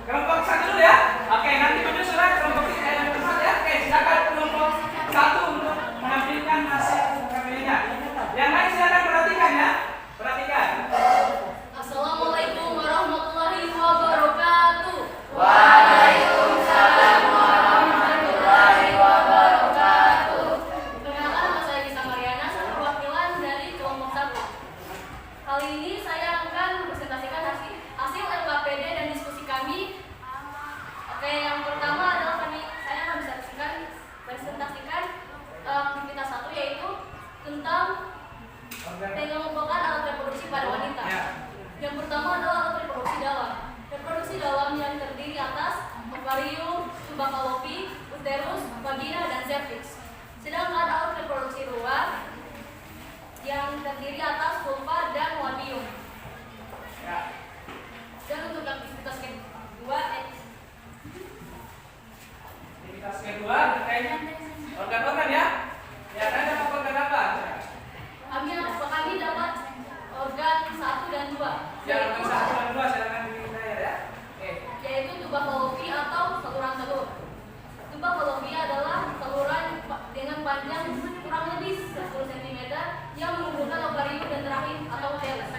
A: Kelompok 1 dulu ya. Oke, nanti menyusul kelompok yang keempat ya. Oke, silakan kelompok 1 untuk menampilkan hasil KPI-nya. Yang lain silakan perhatikan ya. Perhatikan.
C: Assalamualaikum warahmatullahi wabarakatuh.
B: Waalaikumsalam warahmatullahi wabarakatuh.
C: Perkenalkan, nama saya Bisa Mariana, saya perwakilan dari kelompok 1. Kali ini saya akan presentasikan hasil LKPD dan diskusi kami. Oke, yang pertama adalah saya akan presentasikan aktivitas 1 yaitu tentang pengelompokan alat reproduksi pada wanita.
A: Ya.
C: Yang pertama adalah alat reproduksi dalam. Reproduksi dalam yang terdiri atas ovarium, tuba fallopi, uterus, vagina, dan cervix. Sedangkan alat reproduksi luar yang terdiri atas vulva dan labium.
A: Ya.
C: Dan untuk aktivitas kedua,
A: Aktivitas kedua kayaknya Organ-organ ya. Ya, Anda dapat organ apa?
C: Kami dapat organ 1 dan 2.
A: Ya, organ 1 dan 2 silakan ditanya ya. Oke.
C: Yaitu tuba fallopi atau saluran telur. Tuba fallopi adalah saluran dengan panjang kurang lebih 10 cm yang menghubungkan ovarium dan rahim atau uterus.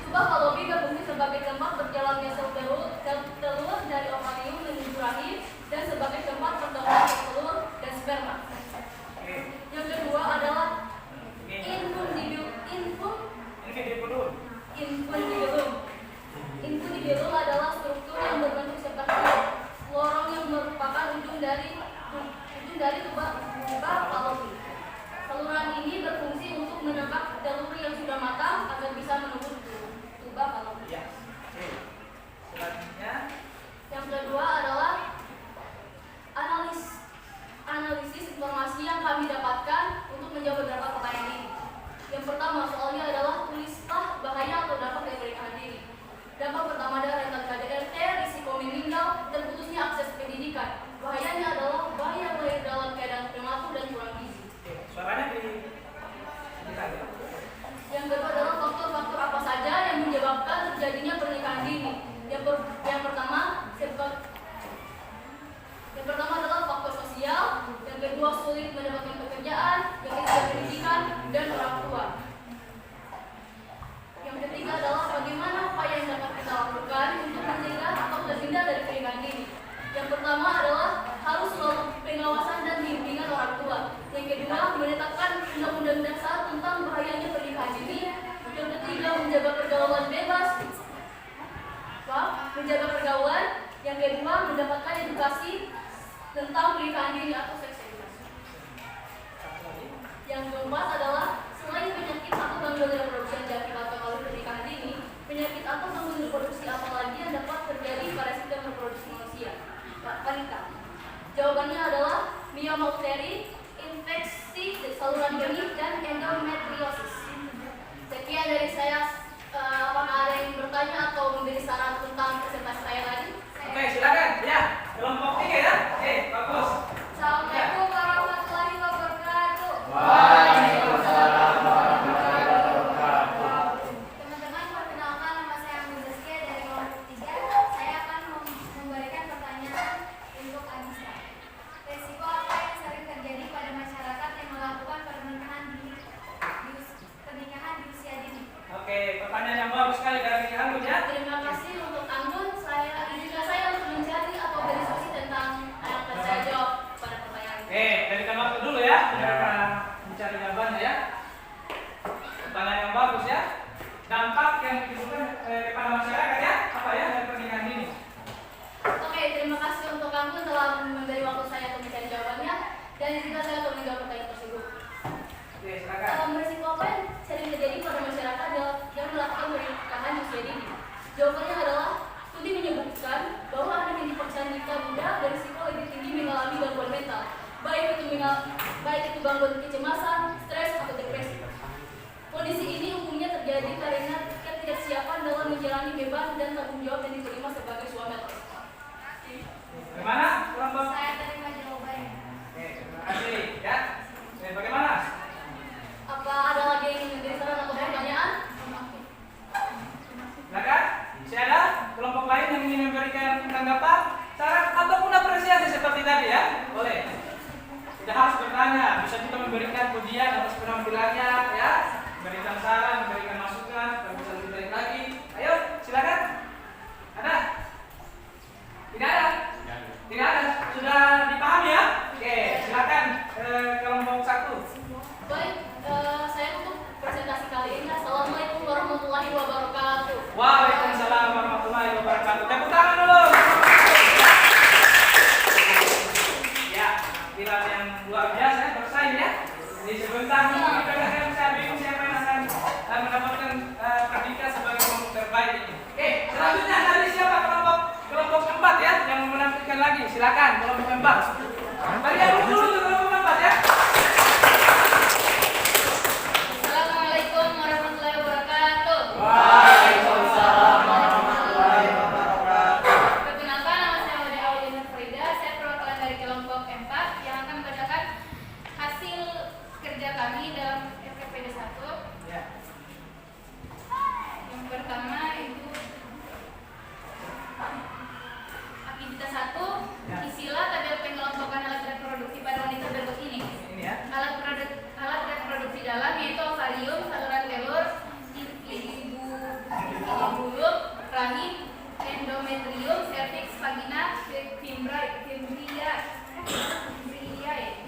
C: Tuba fallopi berfungsi sebagai tempat berjalannya sel telur dari ovarium menuju rahim dan sebagai tempat pertemuan sel telur dan sperma. Yang kedua adalah infundibulum adalah struktur yang berbentuk seperti lorong yang merupakan ujung dari tuba fallopi. Saluran ini berfungsi untuk menangkap telur yang sudah matang agar bisa menembus tuba fallopi.
A: Ya. Oke. Selanjutnya
C: Yang kedua adalah analisis informasi yang kami dapatkan untuk menjawab beberapa pertanyaan ini. Yang pertama, soalnya adalah tulislah bahaya atau dampak dari pernikahan dini. Dampak pertama adalah rentan KDRT, risiko meninggal, dan putusnya akses pendidikan. Bahayanya adalah bahaya lahir dalam keadaan prematur dan kurang gizi.
A: suaranya di
C: Yang kedua adalah faktor-faktor apa saja yang menyebabkan terjadinya pernikahan dini. Yang pertama adalah faktor sosial, yang kedua sulit mendapatkan pekerjaan, yang ketiga pendidikan dan orang tua. Yang ketiga adalah bagaimana upaya yang dapat kita lakukan untuk mencegah atau terhindar dari pernikahan dini. Yang pertama adalah harus selalu pengawasan dan bimbingan orang tua. Yang kedua, menetapkan undang-undang dasar tentang bahayanya pernikahan dini. Yang ketiga, menjaga pergaulan bebas. Menjaga pergaulan. Yang kedua, mendapatkan edukasi tentang pernikahan dini atau seks edukasi. Yang keempat adalah selain penyakit atau gangguan reproduksi yang diakibatkan oleh pernikahan dini, penyakit atau gangguan reproduksi apa lagi yang dapat terjadi pada sistem reproduksi manusia? Wanita. Jawabannya adalah mioma uteri, infeksi saluran kemih, dan endometriosis. Sekian dari saya. Apakah ada yang bertanya atau memberi saran tentang presentasi saya tadi?
A: Oke, silakan. Ya, kelompok 3 ya. Oke, bagus.
C: Assalamualaikum warahmatullahi wabarakatuh.
B: Waalaikumsalam warahmatullahi wabarakatuh.
E: Teman-teman, perkenalkan nama saya Amin Zaskia dari kelompok 3. Saya akan memberikan pertanyaan untuk Anissa. Resiko apa yang sering terjadi pada masyarakat yang melakukan pernikahan di usia dini?
A: Oke, pertanyaan yang bagus sekali dari Anggun ya.
C: Terima kasih untuk Anggun. Izinkan saya untuk mencari atau berdiskusi tentang yang akan saya jawab pada pertanyaan ini.
A: Oke, jadikan waktu dulu ya. Kita mencari jawabannya ya. Pertanyaan yang bagus ya. Dampak yang ditimbulkan pada masyarakat ya. Apa ya dari pernikahan dini?
C: Oke, terima kasih untuk Anggun telah memberi waktu saya untuk mencari jawabannya. Dan izinkan saya untuk menjawab pertanyaan tersebut.
A: Oke, silakan.
C: Resiko apa yang sering terjadi pada masyarakat yang melakukan pernikahan di usia dini? Jawabannya adalah studi menyebutkan bahwa anak yang diperiksa nikah muda berisiko lebih tinggi mengalami gangguan mental, baik itu gangguan kecemasan, stres, atau depresi. Kondisi ini umumnya terjadi karena ketidaksiapan dalam menjalani beban dan tanggung jawab yang diterima sebagai suami atau istri.
A: Bagaimana kelompok?
E: Saya terima jawabannya.
A: Oke, terima kasih ya. Oke, bagaimana?
C: Apa ada lagi yang ingin memberi saran atau pertanyaan?
A: Silakan. Masih ada kelompok lain yang ingin memberikan tanggapan, saran ataupun apresiasi seperti tadi ya? Boleh. Tidak harus bertanya, bisa juga memberikan pujian atas penampilannya ya, memberikan saran, memberikan masukan, kalau bisa lebih baik lagi. Ayo, silakan. Ada? Tidak ada? Tidak ada. Sudah dipahami ya? Oke, silakan kelompok 1.
C: Baik, saya tutup presentasi kali ini. Assalamualaikum warahmatullahi wabarakatuh.
A: Waalaikumsalam warahmatullahi wabarakatuh. Tepuk tangan dulu. Ya, pilar yang luar biasa bersaing ya. Di sebentar mungkin kita bisa bingung siapa yang akan mendapatkan predikat sebagai kelompok terbaik ini. Oke, selanjutnya tadi siapa kelompok 4 ya yang menampilkan lagi. Silakan kelompok 4. Bagi yang dulu ke kelompok 4 ya.
C: Assalamualaikum warahmatullahi wabarakatuh.
B: Waalaikumsalam warahmatullahi wabarakatuh.
C: Perkenalkan, nama saya Made Aulia Frida. Saya perwakilan dari kelompok 4 yang akan membacakan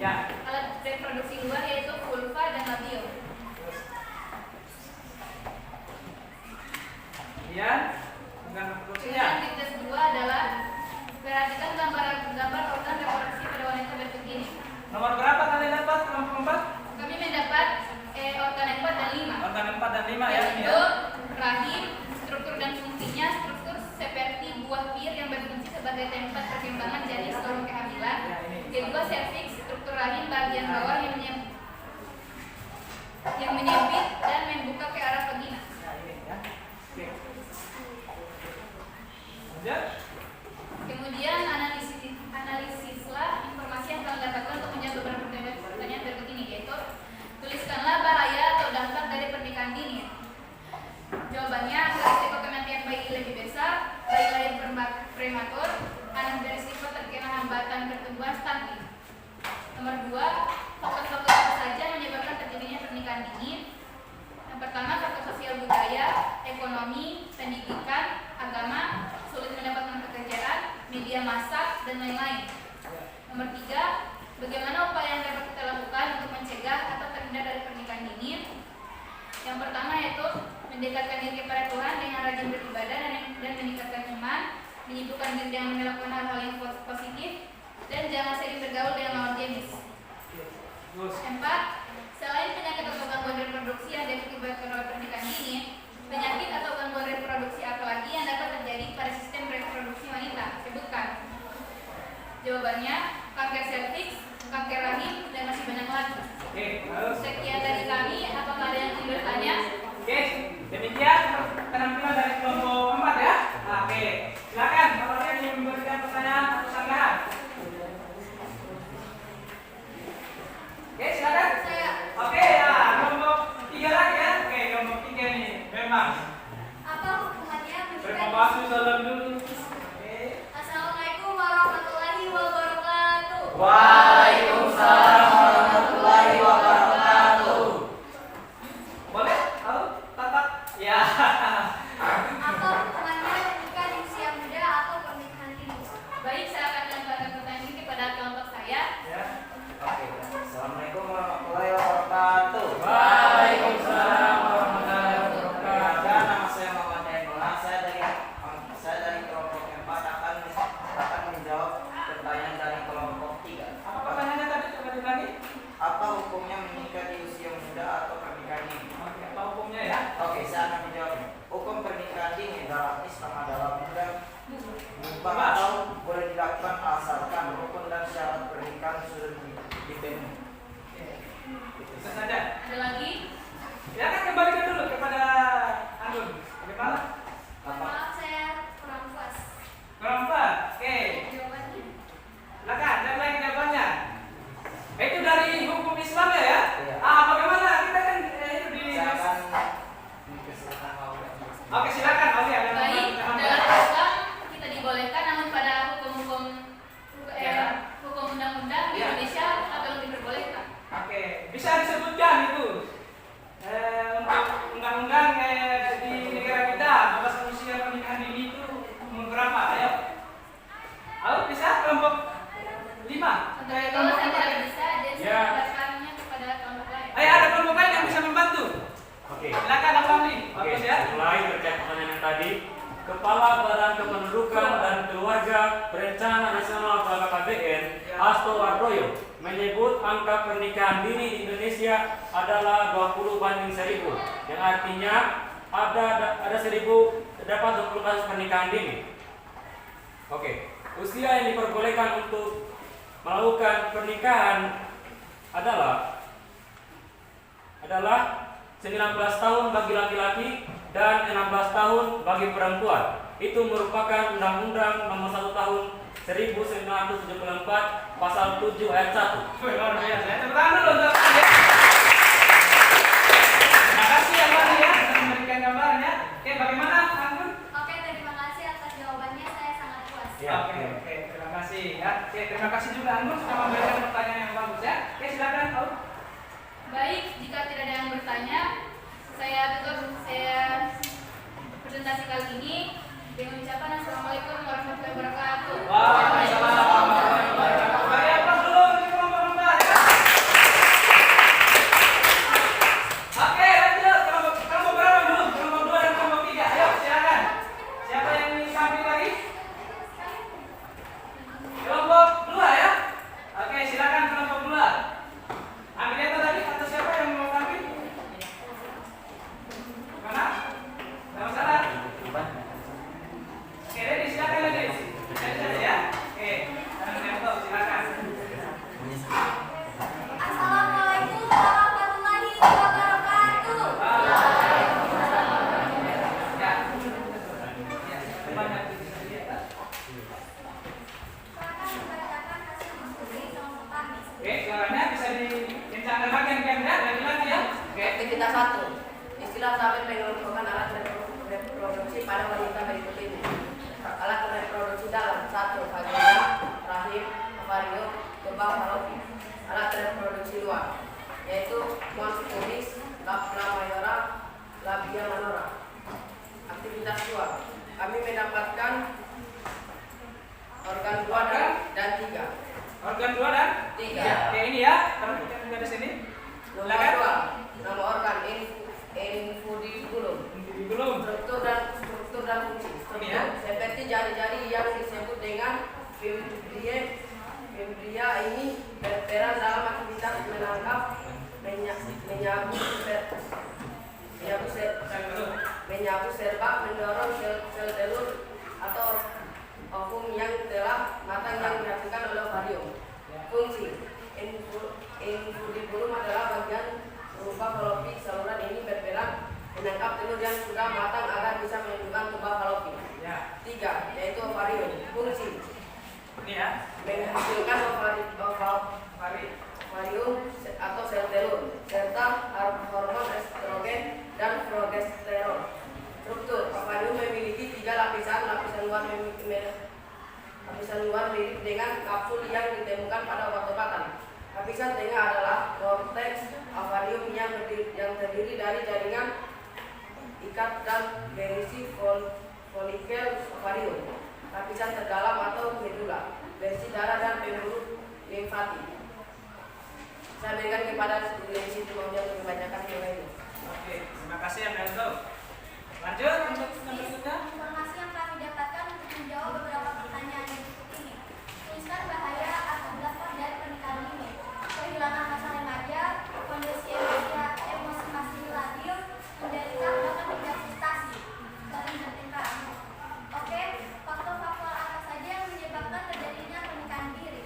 A: Ya.
C: Alat reproduksi luar yaitu vulva dan labium.
A: Kemudian organ reproduksinya.
C: Kemudian di tes 2 adalah perhatikan gambar organ reproduksi pada wanita berikut ini.
A: Nomor berapa kalian dapat? Kelompok 4?
C: Kami mendapat organ 4 dan 5.
A: Organ 4 dan 5 ya.
C: Yaitu rahim, struktur dan fungsinya, struktur seperti buah pir yang berfungsi sebagai tempat perkembangan janin sebelum kehamilan. Kedua, serviks, struktur rahim bagian bawah yang menyempit dan membuka ke arah vagina.
A: Ya, ini ya. Oke. Lanjut.
C: Kemudian analisislah informasi yang kalian dapatkan untuk menjawab beberapa pertanyaan berikut ini, yaitu tuliskanlah bahaya atau dampak dari pernikahan dini. Jawabannya, risiko kematian bayi lebih besar, bayi lahir prematur, anak berisiko terkena hambatan pertumbuhan stunting. Nomor 2, faktor-faktor apa saja yang menyebabkan terjadinya pernikahan dini? Yang pertama, faktor sosial budaya, ekonomi, pendidikan, agama, sulit mendapatkan pekerjaan, media massa, dan lain-lain. Nomor 3, bagaimana upaya yang dapat kita lakukan untuk mencegah atau terhindar dari pernikahan dini? Yang pertama yaitu mendekatkan diri kepada Tuhan dengan rajin beribadah dan meningkatkan iman, menyibukkan diri dengan melakukan hal-hal yang positif, dan jangan sering bergaul dengan lawan jenis. 4, selain penyakit atau gangguan reproduksi yang diakibatkan oleh pernikahan dini, penyakit atau gangguan reproduksi apa lagi yang dapat terjadi pada sistem reproduksi wanita? Sebutkan. Jawabannya, kanker serviks, kanker rahim, dan masih banyak lagi.
A: Oke, lalu
C: Sekian dari kami, apakah ada yang ingin bertanya?
A: oke, demikian penampilan dari kelompok 4 ya. Oke, silakan kalau ada yang ingin memberikan pertanyaan atau sanggahan. Oke, silakan.
E: Saya.
A: Oke, ya, kelompok 3 lagi ya. Oke, kelompok 3 nih, memang.
E: Apa hukumannya
A: Terima
E: menikah?
A: kasih, salam dulu. Oke.
E: Assalamualaikum warahmatullahi wabarakatuh.
B: Waalaikumsalam warahmatullahi wabarakatuh.
A: Boleh? Tahu? Tatak? Ya.
E: Apa hukumannya menikah di usia muda atau pernikahan dini?
C: Baik, saya akan lemparkan pertanyaan ini kepada kelompok saya.
A: Ya.
B: Oke, assalamualaikum warahmatullahi wabarakatuh.
D: Waalaikumsalam warahmatullahi wabarakatuh.
B: Ya, nama saya Muhammad Dainullah. Saya dari kelompok 4 akan menjawab pertanyaan dari kelompok 3.
A: Apa pertanyaannya tadi? Coba diulangi.
B: Apa hukumnya menikah di usia muda atau pernikahan dini?
A: Oke, apa hukumnya ya?
B: Oke, saya akan menjawab. Hukum pernikahan dini dalam Islam adalah mudah mubah atau boleh dilakukan asalkan rukun dan syarat pernikahan sudah dipenuhi.
A: Bisa saja.
C: Ada lagi?
A: Ya kan kembalikan dulu kepada Anggun. Bagaimana?
E: Maaf, saya kurang puas.
A: Kurang empat. Oke.
E: Jawabannya.
A: Silakan, siapa yang jawabannya? Itu dari hukum Islam ya?
B: Iya.
A: Bagaimana? Kita kan itu di.
B: Saya akan mempersilakan Maulana.
A: Oke, silakan. Oke, ada
C: Baik,
A: yang
C: dalam Islam kita dibolehkan, namun pada hukum-hukum
A: Ya.
C: hukum undang-undang di
A: Ya.
C: Indonesia belum diperbolehkan.
A: Oke, bisa disebutkan itu untuk undang-undang di negara kita batasan usia pernikahan dini itu umur berapa? Ayo, bisa kelompok 5.
C: Untuk itu saya tidak bisa, dan saya
D: Ya.
C: memberikannya kepada kelompok lain.
A: Ayo, ada kelompok lain yang bisa membantu.
D: Oke.
A: Silakan, Abang Lee.
D: Oke,
A: Bagus ya.
D: mulai terkait pertanyaan yang tadi. Kepala Badan Kependudukan dan Keluarga Berencana Nasional BKKBN, Hasto Wardoyo, menyebut angka pernikahan dini di Indonesia adalah 20/1000, yang artinya ada 1000 terdapat 20 kasus pernikahan dini. Oke, usia yang diperbolehkan untuk melakukan pernikahan adalah 19 tahun bagi laki-laki dan 16 tahun bagi perempuan. Itu merupakan Undang-Undang Nomor 1 Tahun 1974 Pasal 7 Ayat 1.
A: Wih, luar biasa. Tepuk tangan dulu untuk Abang ya. Terima kasih Abang ya sudah memberikan gambarannya. Oke, bagaimana Anggun?
E: Oke, terima kasih atas jawabannya. Saya sangat puas.
D: Ya.
A: Oke, terima kasih ya. Oke, terima kasih juga Anggun sudah memberikan pertanyaan yang bagus ya. Oke, silakan Paul.
C: Baik, jika tidak ada yang bertanya, saya tutup presentasi kali ini dengan ucapan Assalamualaikum warahmatullahi wabarakatuh.
A: Waalaikumsalam warahmatullahi wabarakatuh. Beri aplaus dulu untuk kelompok 4. bisa dikencangkan lagi kan ya, lagi ya. Oke.
F: Aktivitas 1. Istilah sampai mengelompokkan alat reproduksi pada wanita berikut ini. Alat reproduksi dalam 1. Vagina, rahim, ovarium, kembang falopi. Alat reproduksi luar yaitu mons pubis, labia mayora, labia minora. Aktivitas 2. Kami mendapatkan organ 2 dan 3.
A: Organ 2 dan
F: 3.
A: Oke, ini ya. Kalau kita lihat di sini.
F: Nomor 2. Nama organ infundibulum.
A: Belum.
F: Struktur dan fungsi.
A: Ini ya.
F: Seperti jari-jari yang disebut dengan fimbria. Fimbria ini berperan dalam aktivitas menangkap, menyapu serbak, mendorong sel telur atau ovum yang telah matang yang dihasilkan oleh ovarium. Fungsi infundibulum adalah bagian berupa falopi. Saluran ini berperan menangkap telur yang sudah matang agar bisa menentukan tuba falopi.
A: Ya.
F: 3. Yaitu ovarium. Fungsi
A: Ini ya.
F: menghasilkan ovarium atau sel telur serta hormon estrogen dan progesteron. Struktur ovarium memiliki 3 lapisan. Lapisan luar mirip dengan kapsul yang ditemukan pada obat-obatan. Lapisan tengah adalah korteks ovarium yang terdiri dari jaringan ikat dan berisi folikel ovarium. Lapisan terdalam atau medula berisi darah dan pembuluh limfatik. Saya berikan kepada studi situ untuk membacakan nilai ini.
A: Oke, terima kasih ya Bento. Lanjut untuk yang berikutnya.
E: Informasi yang kami dapatkan untuk menjawab beberapa pertanyaan yang berikut ini. Tuliskan bahaya atau dampak dari pernikahan dini. Kehilangan masa remaja, kondisi emosi masih labil, menderita bahkan hingga frustasi, saling bertengkar. Oke, faktor-faktor apa saja yang menyebabkan terjadinya pernikahan dini?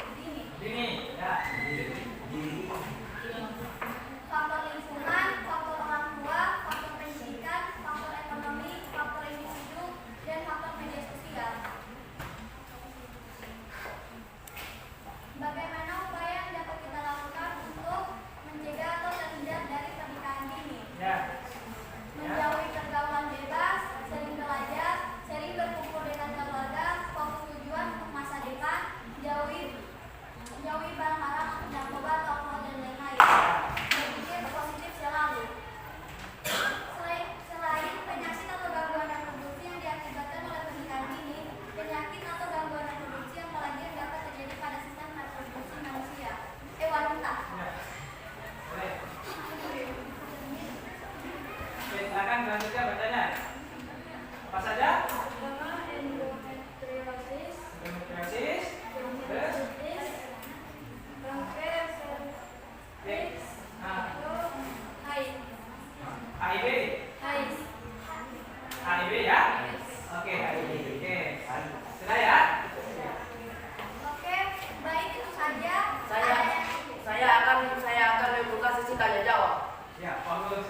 A: Dini, ya.
E: Faktor lingkungan, faktor orang tua, faktor pendidikan, faktor ekonomi, faktor individu, dan faktor media sosial. Bagaimana upaya yang dapat kita lakukan untuk mencegah atau terhindar dari pernikahan dini?
A: Ya.
E: Menjauhi pergaulan bebas, sering belajar, sering berkumpul dengan keluarga, fokus tujuan untuk masa depan, jauhi barang haram untuk narkoba atau alkohol dan lain-lain. Berpikir positif selalu. Selain penyakit atau gangguan reproduksi yang diakibatkan oleh pernikahan dini, penyakit atau gangguan reproduksi yang apalagi yang dapat terjadi pada sistem reproduksi manusia, wanita.
A: Ya. Boleh. Oke, silakan selanjutnya bacanya. Apa saja?
E: Pertama, endometriosis,
A: Endometriosis. Terus?
E: kanker,
A: Baik. Nah,
E: haid.
A: HIV. HIV ya? Oke, HIV. Oke. Sudah ya?
E: Oke, baik itu saja.
F: Saya akan membuka sesi tanya jawab.
A: Ya, bagus.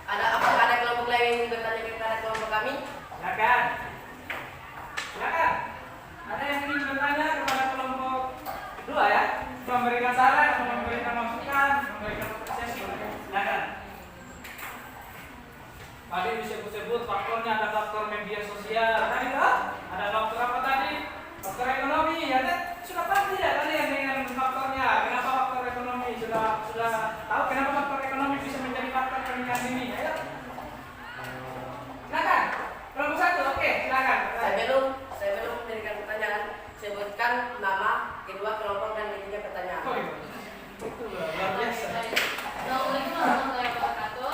F: Apakah ada kelompok lain yang ingin bertanya kepada kelompok kami?
A: Silakan. Silakan. Ada yang ingin bertanya kepada kelompok dua ya? Memberikan saran atau memberikan masukan, memberikan apresiasi. Silakan. Tadi disebut-sebut faktornya ada faktor media sosial. Tadi toh? Ada faktor apa tadi? Faktor ekonomi. Ya, sudah pasti ya kalian dengan faktornya. Kenapa faktor ekonomi? Sudah tahu kenapa faktor ekonomi bisa menjadi faktor pernikahan dini? Ayo. Silakan. Kelompok satu, oke, silakan.
F: Saya belum memberikan pertanyaan. Sebutkan nama kedua kelompok dan ketiga pertanyaan.
A: Oh, iya. Itu luar biasa.
C: Assalamualaikum warahmatullahi wabarakatuh.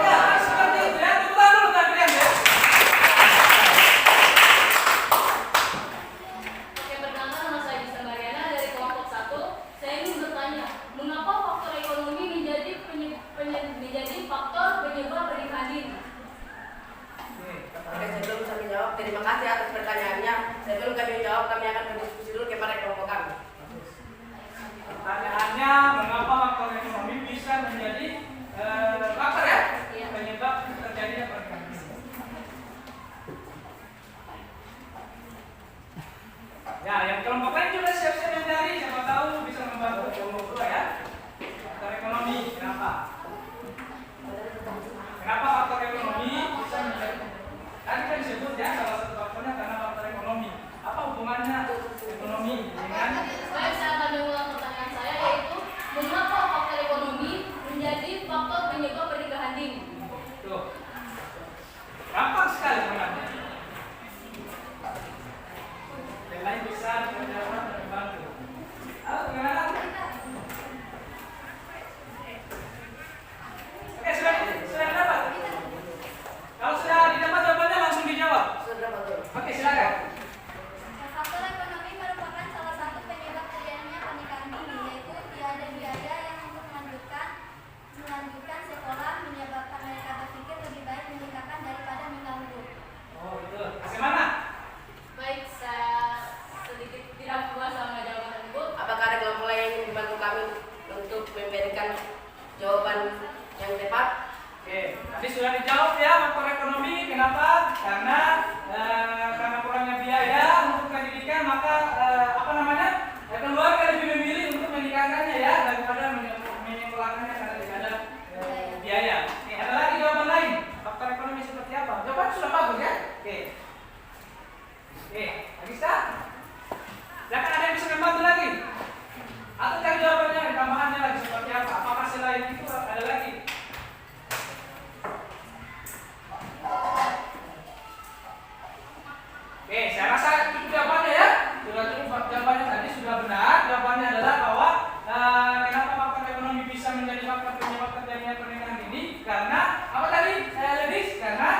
A: Ya, seperti itu ya. Tepuk tangan dulu kalian ya.
C: Oke,
F: kami untuk memberikan jawaban yang tepat.
A: Oke, tadi sudah dijawab ya faktor ekonomi. Kenapa? Karena kurangnya biaya untuk pendidikan, maka keluarga lebih memilih untuk menikahkannya ya daripada menyekolahkannya karena tidak ada biaya. Oke, ada lagi jawaban lain. Faktor ekonomi seperti apa? Jawaban sudah bagus ya. Oke, bisa? Silakan ada yang bisa membantu lagi? Atau cari jawabannya, tambahannya lagi seperti apa? Apakah selain itu ada lagi? Oke, saya rasa cukup jawabannya ya. Sudah cukup jawabannya tadi sudah benar. Jawabannya adalah bahwa kenapa faktor ekonomi bisa menjadi faktor penyebab terjadinya pernikahan ini? Karena apa tadi? Lebih karena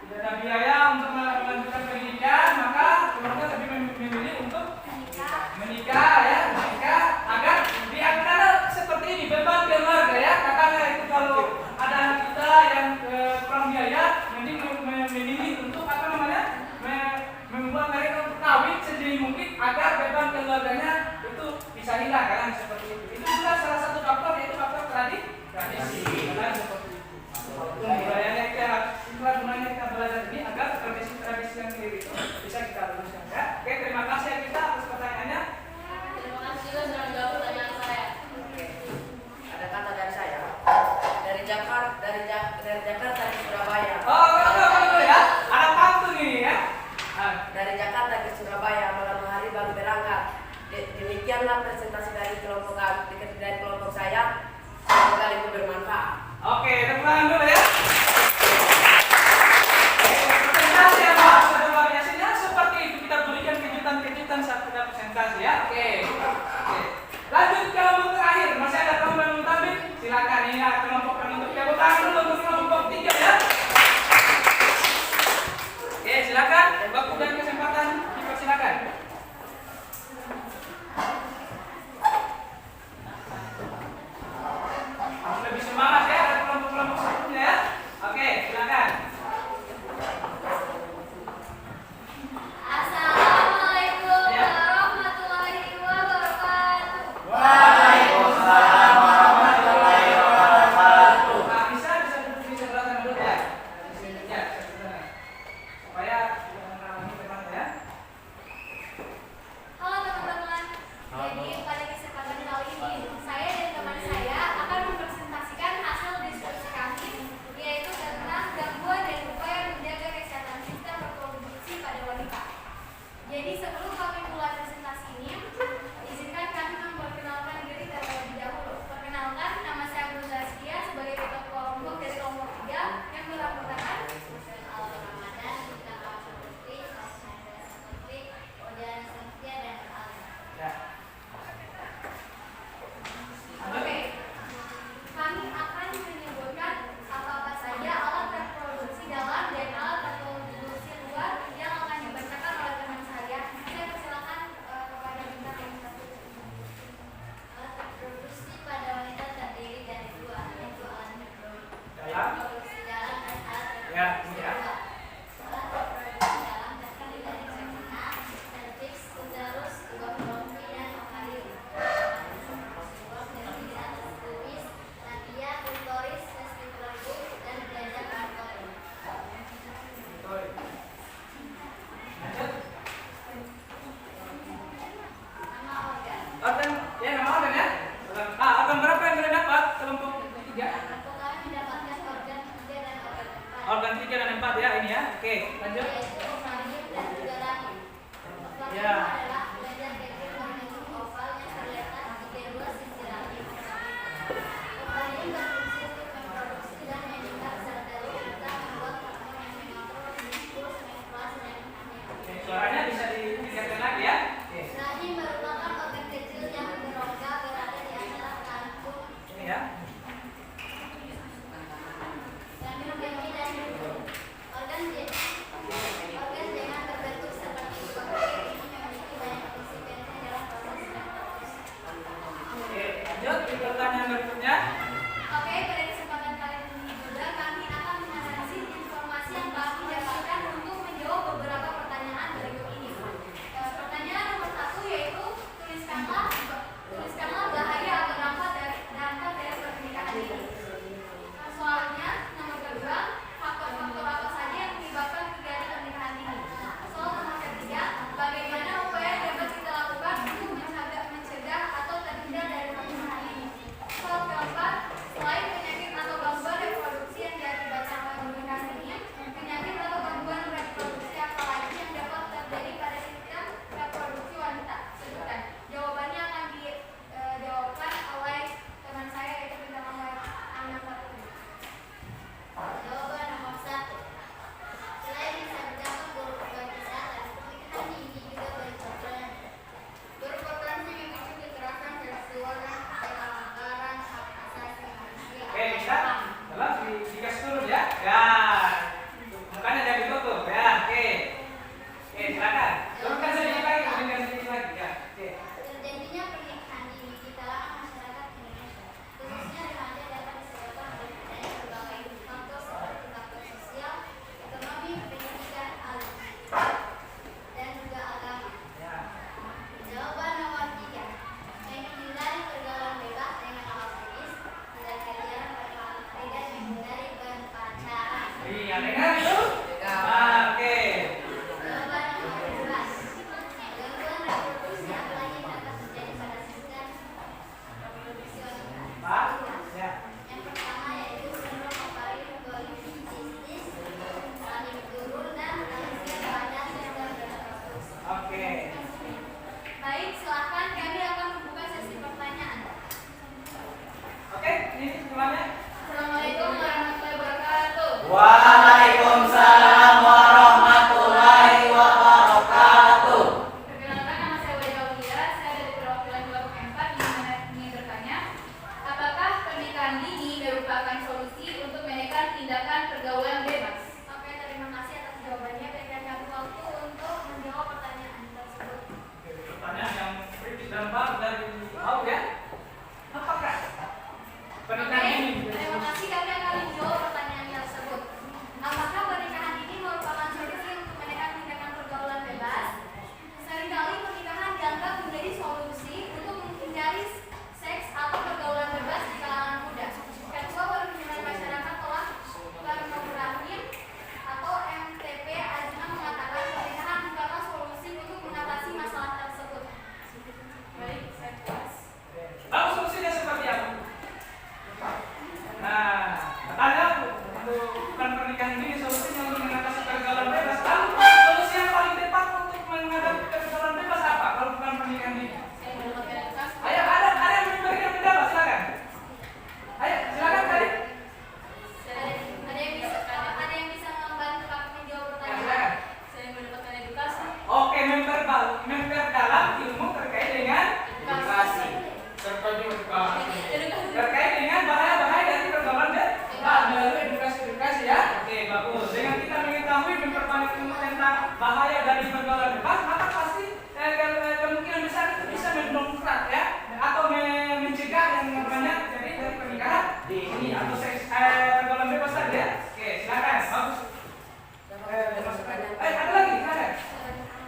A: tidak ada biaya untuk melanjutkan pendidikan, maka keluarga lebih memilih untuk menikah ya, menikah agar karena seperti ini beban keluarga ya. Katanya itu kalau ada anak kita yang kurang biaya, mending memilih untuk membuat mereka untuk kawin sedini mungkin agar beban keluarganya itu bisa hilang kan seperti itu. Itu juga salah satu faktor yaitu faktor tradisi. Kan seperti itu. Budayanya itulah gunanya kita belajar ini agar tradisi yang kiri itu bisa kita luruskan ya. Oke, terima kasih ya kita atas pertanyaannya.
C: Terima kasih juga sudah menjawab pertanyaan saya.
F: Oke. Ada kata dari saya. Dari Jakarta ke Surabaya.
A: Oh, ya. Ada pantun ini ya.
F: Dari Jakarta ke Surabaya malam hari baru berangkat. Demikianlah presentasi dari kelompok saya. Semoga itu bermanfaat.
A: Oke, tepuk tangan dulu ya. Presentasi yang sudah luar biasanya seperti itu kita berikan kejutan-kejutan saat kita presentasi ya. Oke. Lanjut ke kelompok terakhir. Masih ada kelompok yang tampil? Silakan ini kelompok penutup. Tepuk tangan dulu untuk kelompok 3 ya. Oke, silakan. Waktu dan kesempatan dipersilakan. Lebih semangat ya dari kelompok-kelompok sebelumnya ya. Oke, silakan.
E: Assalamualaikum warahmatullahi wabarakatuh. baik, silahkan kami akan membuka sesi pertanyaan.
A: Oke, ini semuanya.
C: Assalamualaikum warahmatullahi wabarakatuh.
B: Waalaikumsalam warahmatullahi wabarakatuh.
C: Perkenalkan, nama saya Weda Aulia, saya dari perwakilan kelompok 4 ingin bertanya, apakah pernikahan dini merupakan solusi untuk menekan tindakan pergaulan bebas?
E: Oke, terima kasih atas jawabannya. Berikan kami waktu untuk menjawab pertanyaan tersebut.
A: Pertanyaan yang kritis dan baru dari ya. Apakah pernikahan
E: Oke,
A: ini
E: terima kasih. Kami akan menjawab pertanyaan tersebut. Apakah pernikahan ini merupakan solusi untuk menekan tindakan pergaulan bebas? Seringkali pernikahan dianggap menjadi solusi untuk menghindari seks atau pergaulan bebas di kalangan muda. Ketua Perhimpunan Masyarakat Tolak Pornografi atau MTP Azma mengatakan pernikahan bukanlah solusi untuk mengatasi masalah tersebut.
C: Baik, saya puas.
A: lalu solusinya seperti apa? Nah, katanya bukan pernikahan ini solusinya untuk mengatasi pergaulan bebas. Lalu solusi yang paling tepat untuk menghadapi pergaulan bebas apa? Kalau bukan pernikahan ini?
C: Saya mendapatkan edukasi.
A: Ayo, ada yang memberikan pendapat, silakan. Ayo, silakan kali.
E: Ada yang bisa membantu kami menjawab
A: Ya,
E: pertanyaan?
A: silakan.
C: Saya mendapatkan edukasi.
A: Oke, memperdalam ilmu terkait dengan
B: Edukasi.
A: terkait dengan bahaya-bahaya dari pergaulan bebas. Melalui edukasi ya. Oke, bagus. Dengan kita mengetahui memperbanyak ilmu tentang bahaya dari pergaulan bebas, maka pasti kemungkinan besar itu bisa mendongkrak ya, atau mencegah yang namanya jadi dari pernikahan dini atau seks pergaulan bebas tadi ya. Oke, silakan. Bagus. Ada lagi, silakan.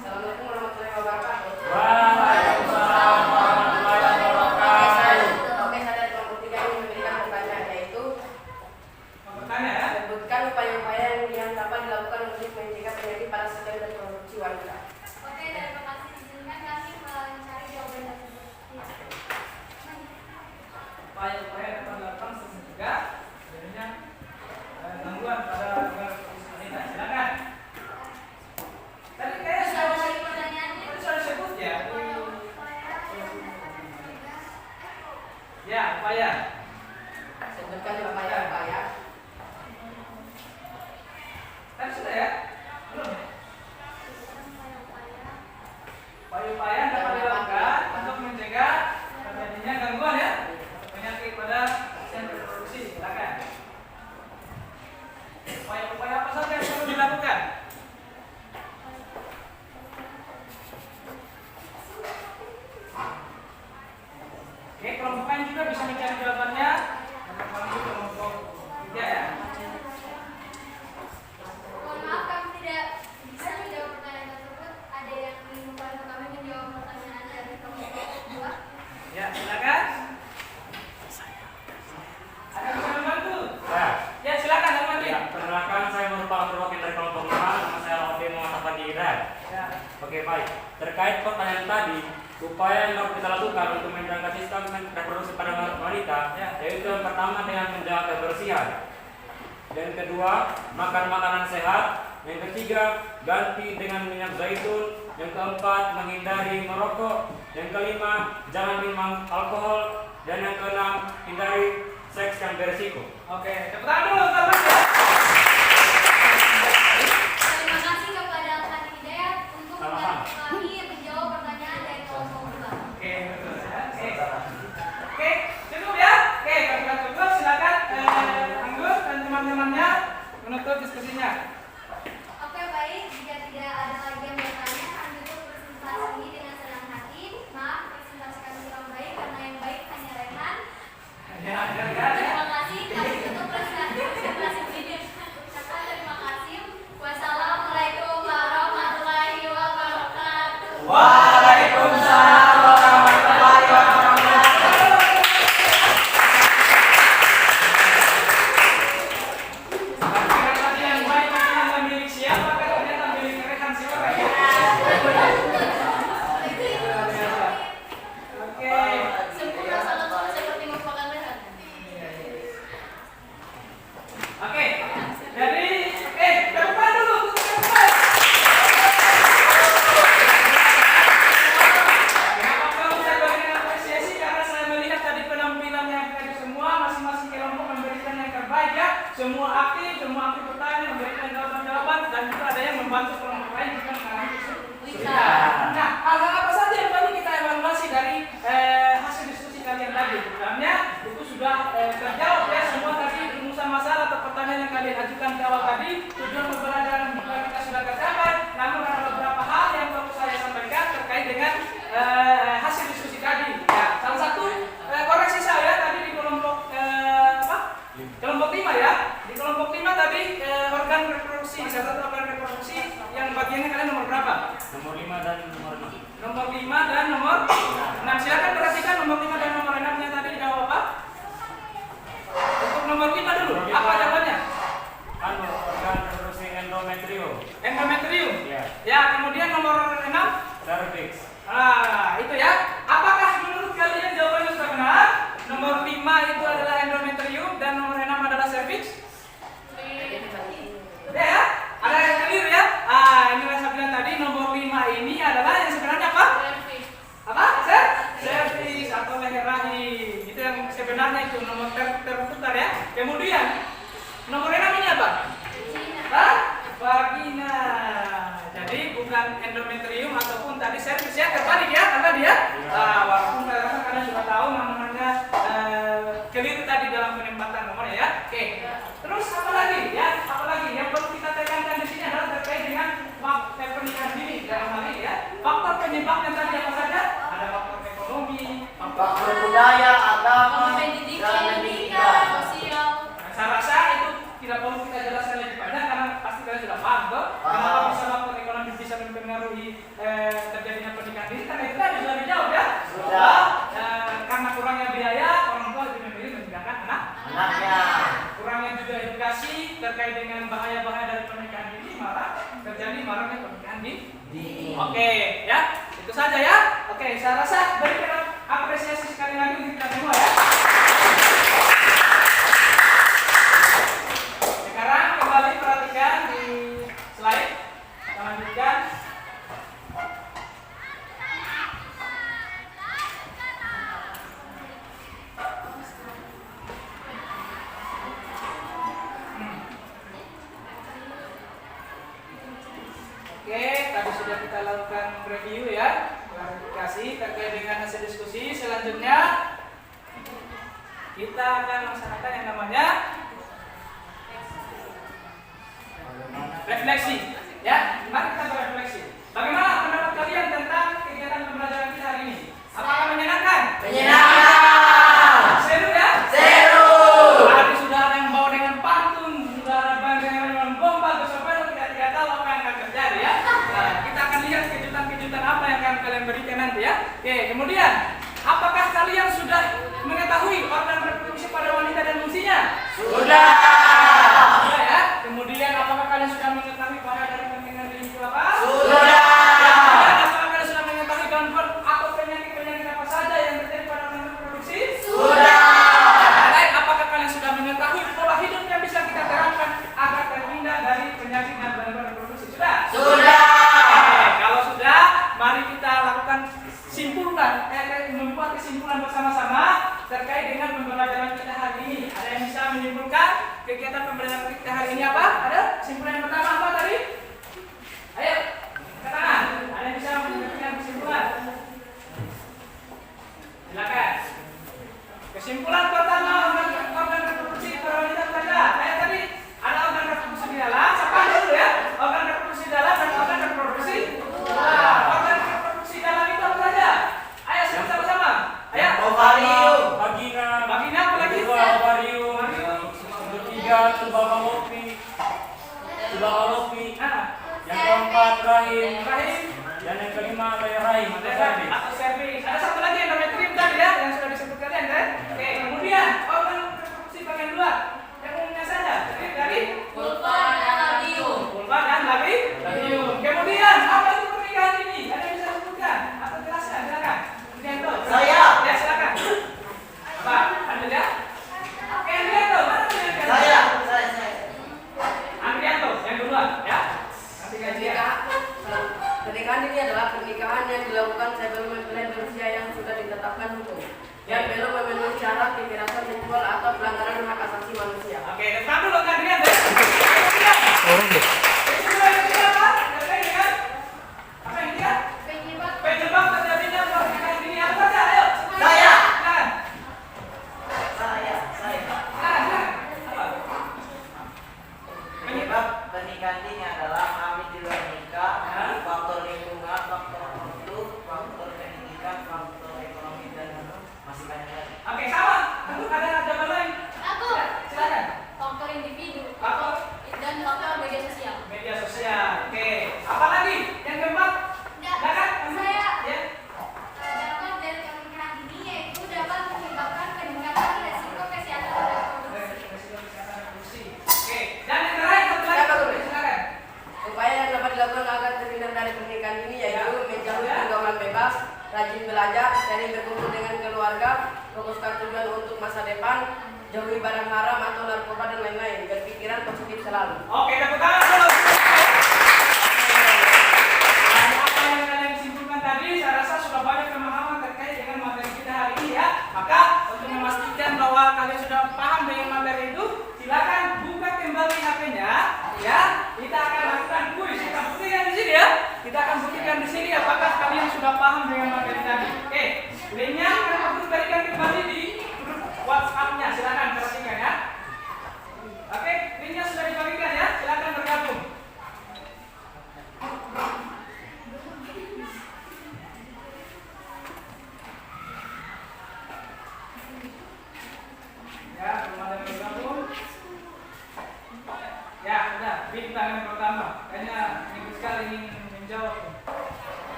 F: Assalamualaikum warahmatullahi wabarakatuh.
D: Waalaikumsalam warahmatullahi wabarakatuh.
F: Oke, saya dari kelompok 3 ingin memberikan pertanyaan, yaitu
A: Mau bertanya ya?
F: sebutkan upaya-upaya yang dapat dilakukan untuk mencegah penyakit pada sel dan reproduksi wanita.
E: Oke, terima kasih. Izinkan kami mencari jawaban tersebut. Ya.
A: Upaya-upaya dapat dilakukan untuk mencegah adanya gangguan pada reproduksi wanita. Silakan. Tadi kayaknya
E: Bisa
A: sudah
E: ulangi pertanyaannya?
A: sudah disebut ya.
E: Upaya.
A: Ya, upaya.
F: Sebutkan upaya-upaya
A: Tadi sudah ya? Belum. Upaya-upaya yang dapat dilakukan untuk mencegah terjadinya gangguan ya penyakit pada sel reproduksi. Silakan. Upaya-upaya apa saja yang perlu dilakukan? Oke, kelompok lain juga bisa mencari jawabannya. Kami kelompok 3 ya.
E: Mohon maaf, kami tidak bisa menjawab pertanyaan tersebut. Ada yang ingin membantu kami menjawab pertanyaan dari kelompok 2?
A: Ya, silakan. Ada yang bisa membantu? Ya, silakan Almandi.
D: Ya, perkenalkan saya merupakan perwakilan dari kelompok 5, nama saya Laude Muhammad Fadira.
A: Ya.
D: Oke, baik. Terkait pertanyaan tadi, upaya yang harus kita lakukan untuk menjaga sistem reproduksi pada wanita,
A: Ya.
D: yaitu yang pertama dengan menjaga kebersihan. Yang kedua, makan makanan sehat. Yang ketiga, ganti dengan minyak zaitun. Yang keempat, menghindari merokok. Yang kelima, jangan minum alkohol. Dan yang keenam, hindari seks yang berisiko.
A: Oke, tepuk tangan dulu untuk Almandi.
E: Terima kasih kepada Alfani Hidayat untuk
D: Sama-sama.
E: membantu kami menjawab pertanyaan dari kelompok 2.
A: Oke, betul ya. Oke, cukup ya. Oke, kalau sudah cukup, silakan Anggur dan teman-temannya menutup diskusinya.
E: Oke, baik. Jika tidak ada lagi yang bertanya, kami tutup presentasi ini dengan senang hati. Maaf, presentasi kami kurang baik karena yang baik hanya Rehan.
A: Ya, ya, ya.
E: Terima kasih. Kami tutup presentasi ini. Ucapkan terima kasih. Wassalamualaikum warahmatullahi wabarakatuh.
A: Kemudian nomornya namanya apa? Vagina. Jadi bukan endometrium ataupun tadi serviks ya, terbalik ya, karena dia walaupun kalian sudah tahu namanya keliru tadi dalam penempatan nomornya ya. Oke. Terus apa lagi ya? Apa lagi yang perlu kita tekankan di sini adalah terkait dengan faktor pernikahan dini dalam hal ini ya. Faktor penyebabnya tadi apa saja? Ada faktor ekonomi,
B: faktor budaya, agama,
C: pendidikan,
B: dan pendidikan.
C: sosial.
A: Saya rasa itu tidak perlu kita jelaskan lebih banyak karena pasti kalian sudah paham toh. Kenapa bisa faktor ekonomi bisa mempengaruhi terjadinya pernikahan dini? Karena itu tadi sudah dijawab ya.
B: Sudah.
A: Karena kurangnya biaya, orang tua lebih memilih menikahkan
B: Anaknya.
A: Kurangnya juga edukasi terkait dengan bahaya-bahaya dari pernikahan dini, malah terjadi maraknya pernikahan dini. Oke, ya. Itu saja ya. Oke, saya rasa berikan apresiasi sekali lagi untuk kita semua ya. Sekarang kembali perhatikan di slide. Kita lanjutkan. Oke, tadi sudah kita lakukan review ya, klarifikasi terkait dengan hasil diskusi. Selanjutnya kita akan melaksanakan yang namanya refleksi. Ya, mari kita berefleksi. Bagaimana pendapat kalian tentang kegiatan pembelajaran kita hari ini? Apakah menyenangkan?
B: Menyenangkan.
A: Seru ya?
B: Seru.
A: Tadi sudah ada yang bawa dengan pantun, sudah ada yang dengan gombal, bersama kita tidak tahu apa yang akan terjadi ya. Nah, kita akan lihat kejutan-kejutan apa yang akan kalian berikan nanti ya. Oke, kemudian apakah kalian sudah mengetahui organ reproduksi pada wanita dan fungsinya?
B: Sudah.
A: Sudah ya. Kemudian apakah kalian sudah mengetahui bahaya dari pernikahan dini itu apa?
B: Sudah.
A: Kemudian apakah kalian sudah mengetahui gangguan atau penyakit-penyakit apa saja yang terjadi pada organ reproduksi?
B: Sudah.
A: Baik, apakah kalian sudah mengetahui pola hidup yang bisa kita terapkan agar terhindar dari penyakit dan gangguan reproduksi? Sudah?
B: Sudah.
A: Oke, kalau sudah, mari kita lakukan membuat kesimpulan bersama-sama terkait dengan pembelajaran kita hari ini. Ada yang bisa menyimpulkan kegiatan pembelajaran kita hari ini apa? Ada? Kesimpulan yang pertama apa tadi? Ayo, katakan. Ada yang bisa memberikan kesimpulan? Silakan. Kesimpulan pertama organ reproduksi pada wanita saja. Kayak tadi ada organ reproduksi di dalam. Siapa dulu ya? Organ reproduksi dalam dan organ reproduksi luar. Organ reproduksi dalam itu apa saja? Ayo sebut sama-sama. Ayo.
B: Ovarium.
D: Vagina.
A: Vagina apa lagi?
D: Kedua ovarium. Ketiga tuba fallopi.
A: Nah,
D: Yang keempat rahim.
A: rahim.
D: Dan yang kelima rahim atau cervix.
A: Atau cervix. Ada satu lagi endometrium tadi ya yang sudah disebut kalian kan? Oke, kemudian organ reproduksi bagian luar yang umumnya saja terdiri dari
C: Vulva dan labium.
A: vulva dan labium. Kemudian apa itu pernikahan dini? Ada yang bisa sebutkan atau jelaskan? Silakan. Andrianto.
B: Saya.
A: Ya silakan. Apa? Lanjut ya. Oke, Andrianto. Mana Andrianto?
B: Saya.
A: Andrianto yang duluan ya. Nanti gajian.
F: Pernikahan ini adalah pernikahan yang dilakukan sebelum mempelai berusia yang sudah ditetapkan hukum yang belum memenuhi syarat kekerasan seksual atau pelanggaran hak asasi manusia.
A: Oke, depan dulu kan Andrianto. Orang deh. Apa yang dia? Penyebab terjadinya pernikahan dini apa saja? Ayo.
B: Saya.
A: Silakan.
B: Saya.
A: Apa?
B: Penyebab pernikahan dini adalah hamil di luar nikah, faktor lingkungan, faktor waktu, faktor pendidikan, faktor ekonomi dan masih banyak lagi.
A: Oke, sama. Tentu ada jawaban lain.
C: Aku.
A: Ya, silakan.
C: Faktor individu.
A: Faktor
C: Dan faktor media sosial.
A: media sosial. Oke. Apa lagi? Yang keempat? Silakan.
E: Saya.
A: Ya.
E: Dampak dari pernikahan dini yaitu dapat menyebabkan peningkatan resiko kesehatan reproduksi.
A: Resiko kesehatan reproduksi. Oke. Dan yang terakhir satu lagi.
F: Silakan, Bro.
A: Silakan.
F: Upaya yang dapat dilakukan agar terhindar dari pernikahan ini yaitu menjauhi pergaulan bebas, rajin belajar, sering berkumpul dengan keluarga, fokuskan tujuan untuk masa depan, jauhi barang haram atau narkoba dan lain-lain, berpikiran positif selalu.
A: Oke, tepuk tangan dulu. Dari apa yang kalian simpulkan tadi, saya rasa sudah banyak pemahaman terkait dengan materi kita hari ini ya. Maka untuk memastikan bahwa kalian sudah paham dengan materi itu,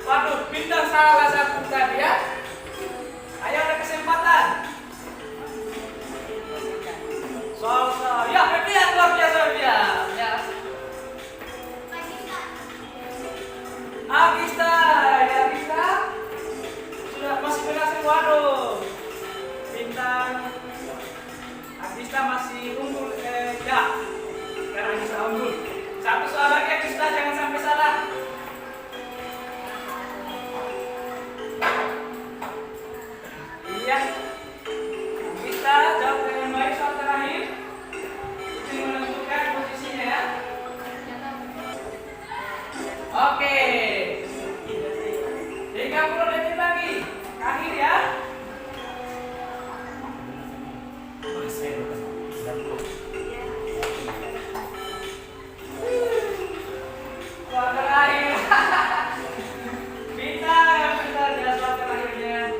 A: Waduh, bintang salah satu tadi ya. Ayo ada kesempatan. Soal ya Febian luar biasa Febian. Ya. Agista, ya Agista. Sudah masih berhasil waduh. Bintang Agista masih unggul ya. Sekarang Agista unggul. Satu soal lagi Agista, jangan sampai salah. Iya. Kita jawab dengan baik soal terakhir. Ini menentukan posisinya ya. Oke. 30 detik lagi. Akhir ya. Soal terakhir. Bintang yang benar ya soal terakhirnya.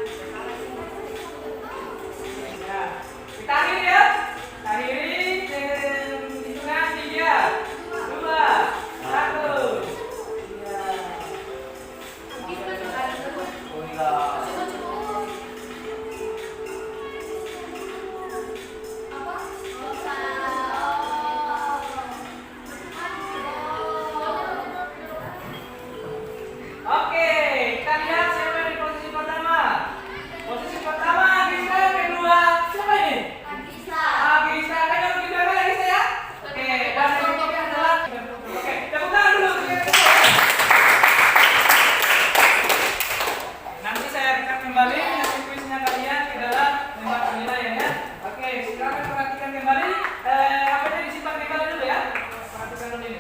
A: Ya. Kita akhiri ya. Akhiri hitungan 3, 2, 1. Ya.
B: Oh iya.
A: Oke, kita lihat siapa di posisi pertama. Posisi pertama Agista, kedua siapa ini? Agista, kan kalau kita kan Agista ya. Oke, dan yang ketiga adalah oke, tepuk tangan dulu. Nanti saya rekam kembali hasil kuisnya kalian ke dalam lembar penilaian ya. Oke, silakan perhatikan kembali. Apa-apa disimpan kembali dulu ya. Perhatikan dulu ini.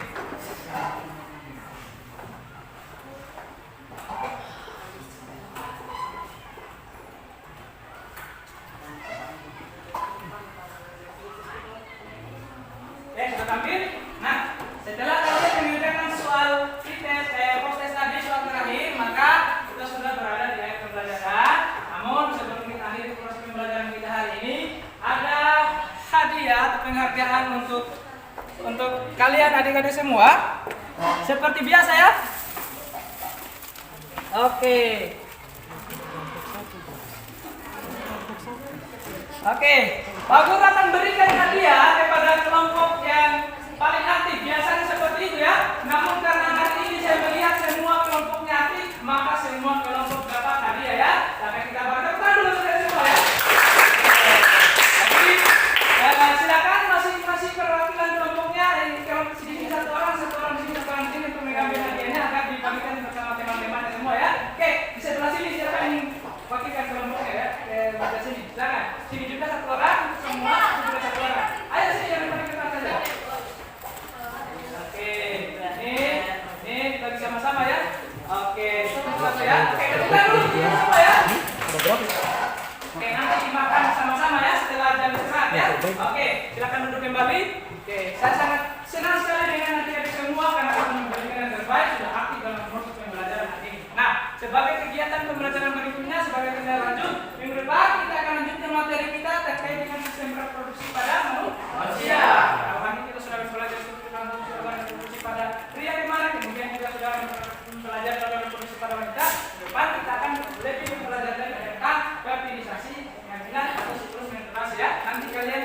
A: Sudah tampil? Nah, setelah kalian mengerjakan soal post-test tadi, soal terakhir, maka kita sudah berada di akhir pembelajaran. Namun sebelum kita akhiri proses pembelajaran kita hari ini, ada hadiah atau penghargaan untuk kalian adik-adik semua. Seperti biasa ya. Oke. Oke, Pak Guru akan berikan hadiah kepada kelompok yang paling aktif. Biasanya seperti itu ya. Namun karena hari ini saya melihat semua kelompoknya aktif, maka semua kelompok dapat hadiah ya. Sampai kita berikan dulu semua ya. Jadi silakan masing-masing perwakilan kelompoknya, kalau sedikit satu orang di sini, satu orang di sini untuk mengambil hadiahnya akan dibagikan bersama teman-temannya semua ya. Oke, di sebelah sini siapa yang wakilkan kelompoknya ya? Ke sini, silakan. Sini juga satu orang, semua juga satu orang. Ayo sini yang paling depan saja. Oke, ini dibagi sama-sama ya. Oke, satu ya. Oke, kita dulu sama ya. Oke, nanti dimakan sama-sama ya setelah jam istirahat ya. Oke, silakan duduk kembali. Oke, saya sangat senang sekali dengan adik-adik semua karena kamu memberikan yang terbaik, sudah aktif dalam proses pembelajaran hari ini. Nah, sebagai kegiatan pembelajaran berikutnya, sebagai tindak lanjut, minggu depan kita akan lanjutkan materi kita terkait dengan sistem reproduksi pada manusia. Awal ini kita sudah belajar tentang reproduksi pada pria kemarin, kemudian kita sudah belajar tentang reproduksi pada wanita. Minggu depan kita akan lebih mempelajari tentang fertilisasi, pengambilan atau siklus menstruasi ya. Nanti kalian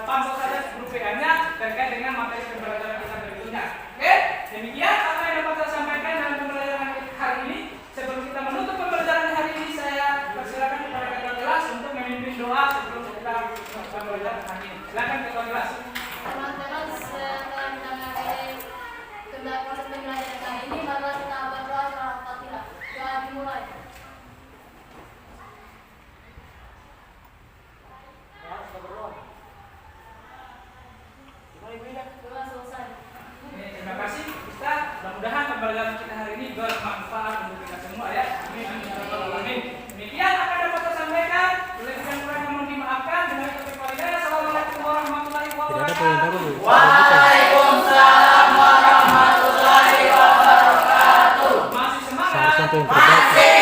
A: pantau saja grup WA-nya terkait dengan materi pembelajaran kita berikutnya. Oke, demikian apa yang dapat saya sampaikan dalam pembelajaran hari ini. Sebelum kita menutup pembelajaran hari ini, saya persilakan kepada ketua kelas untuk memimpin doa sebelum kita pembelajaran hari ini. Silakan ketua kelas.
C: Teman-teman, setelah kita mengakhiri proses pembelajaran kali ini, mari kita berdoa surah Al-Fatihah. Doa dimulai. Doa selesai.
A: Terima kasih Ustaz. Mudah-mudahan pembelajaran kita hari ini bermanfaat untuk kita semua ya. Amin amin ya rabbal alamin. Demikian akan dapat saya sampaikan. Lebih dan kurang mohon dimaafkan. Dengan taufiq wal hidayah. Assalamualaikum warahmatullahi wabarakatuh.
B: Waalaikumsalam warahmatullahi wabarakatuh.
A: Masih semangat.
G: Sampai yang terbaik.